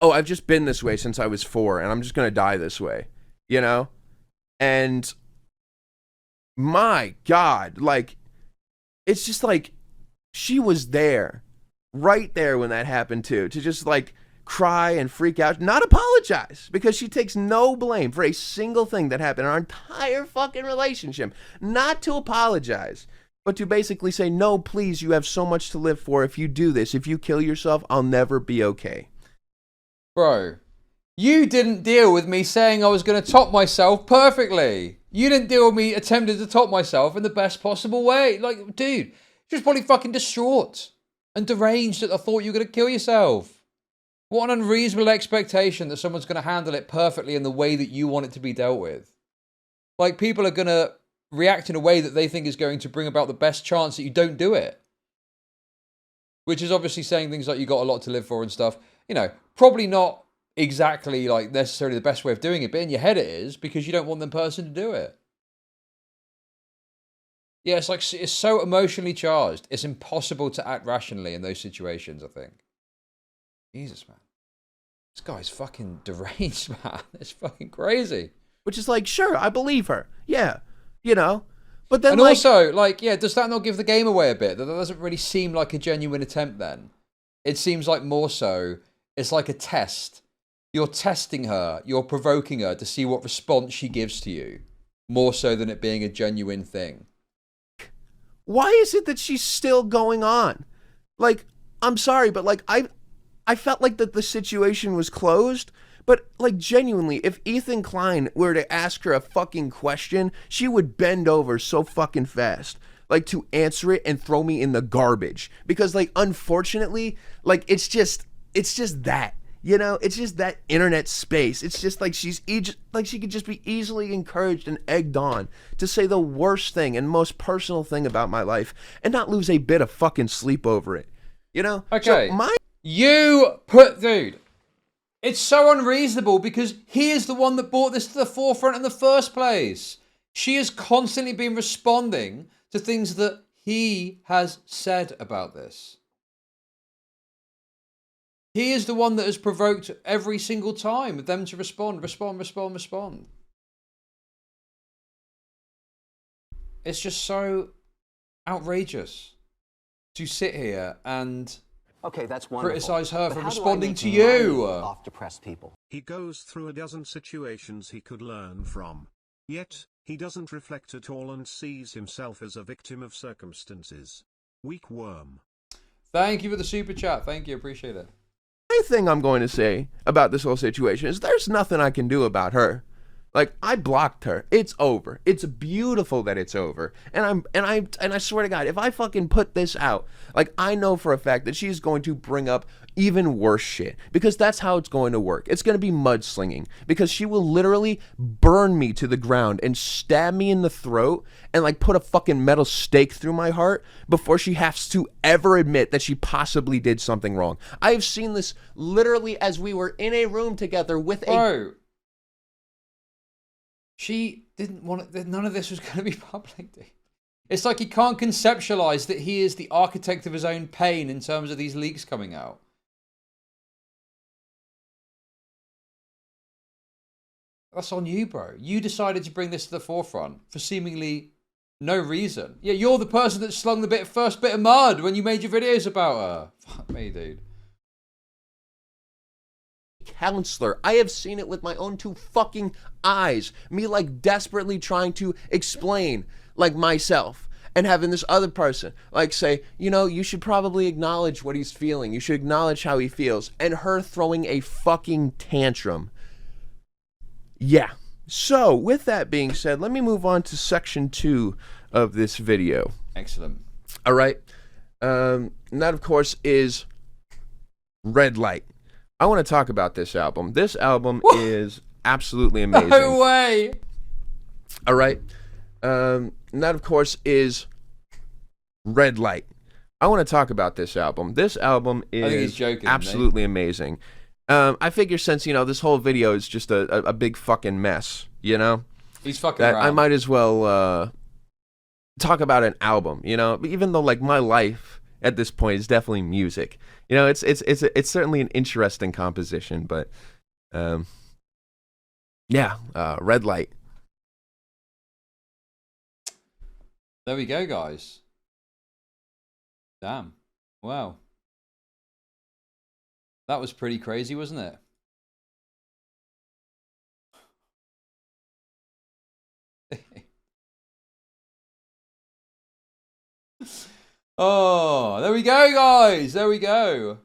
oh, I've just been this way since I was 4 and I'm just going to die this way, you know? And my God, like, it's just like, she was there, right there when that happened too, to just like cry and freak out, not apologize, because she takes no blame for a single thing that happened in our entire fucking relationship. Not to apologize, but to basically say, no, please, you have so much to live for. If you do this, if you kill yourself, I'll never be okay. Bro, you didn't deal with me saying I was going to top myself perfectly. You didn't deal with me attempting to top myself in the best possible way. Like, dude, you're just probably fucking distraught and deranged at the thought you were going to kill yourself. What an unreasonable expectation that someone's going to handle it perfectly in the way that you want it to be dealt with. Like, people are going to react in a way that they think is going to bring about the best chance that you don't do it. Which is obviously saying things like you got a lot to live for and stuff. You know, probably not exactly like necessarily the best way of doing it, but in your head it is, because you don't want the person to do it. Yeah, it's like, it's so emotionally charged. It's impossible to act rationally in those situations, I think. Jesus, man. This guy's fucking deranged, man. It's fucking crazy. Which is like, sure, I believe her. Yeah, you know. But then, and like, also, like, yeah, does that not give the game away a bit? That doesn't really seem like a genuine attempt then. It seems like more so, it's like a test. You're testing her, you're provoking her to see what response she gives to you. More so than it being a genuine thing. Why is it that she's still going on? Like, I'm sorry, but like, I felt like that the situation was closed, but like genuinely, if Ethan Klein were to ask her a fucking question, she would bend over so fucking fast, like to answer it and throw me in the garbage. Because like, unfortunately, like it's just that, you know, it's just that internet space. It's just like she could just be easily encouraged and egged on to say the worst thing and most personal thing about my life and not lose a bit of fucking sleep over it, you know? Okay. So Dude, it's so unreasonable because he is the one that brought this to the forefront in the first place. She has constantly been responding to things that he has said about this. He is the one that has provoked every single time them to respond. It's just so outrageous to sit here and okay, that's wonderful. criticize her But for how do I responding make to you. money off depressed people? He goes through a dozen situations he could learn from. Yet, he doesn't reflect at all and sees himself as a victim of circumstances. Weak worm. Thank you for the super chat. Thank you. Appreciate it. My thing I'm going to say about this whole situation is there's nothing I can do about her. Like, I blocked her. It's over. It's beautiful that it's over. And I swear to God, if I fucking put this out, like, I know for a fact that she's going to bring up even worse shit, because that's how it's going to work. It's going to be mudslinging, because she will literally burn me to the ground and stab me in the throat and like put a fucking metal stake through my heart before she has to ever admit that she possibly did something wrong. I have seen this literally as we were in a room together with Bro. She didn't want it. None of this was going to be public, dude. It's like he can't conceptualize that he is the architect of his own pain in terms of these leaks coming out. That's on you, bro. You decided to bring this to the forefront for seemingly no reason. Yeah, you're the person that slung the first bit of mud when you made your videos about her. Fuck me, dude. Counselor. I have seen it with my own 2 fucking eyes. Me like desperately trying to explain like myself and having this other person like say, you know, you should probably acknowledge what he's feeling. You should acknowledge how he feels. And her throwing a fucking tantrum. Yeah, So, with that being said, let me move on to section 2 of this video. Excellent. All right. And that, of course, is Red Light. I want to talk about this album. This album is absolutely amazing. No way. All right. And that, of course, is Red Light. I want to talk about this album. This album is absolutely amazing. I figure since, you know, this whole video is just a big fucking mess, you know? He's fucking that around. I might as well talk about an album, you know? Even though, like, my life at this point is definitely music. You know, it's certainly an interesting composition, but yeah, Red Light. There we go, guys. Damn. Wow. That was pretty crazy, wasn't it? Oh, there we go, guys. There we go.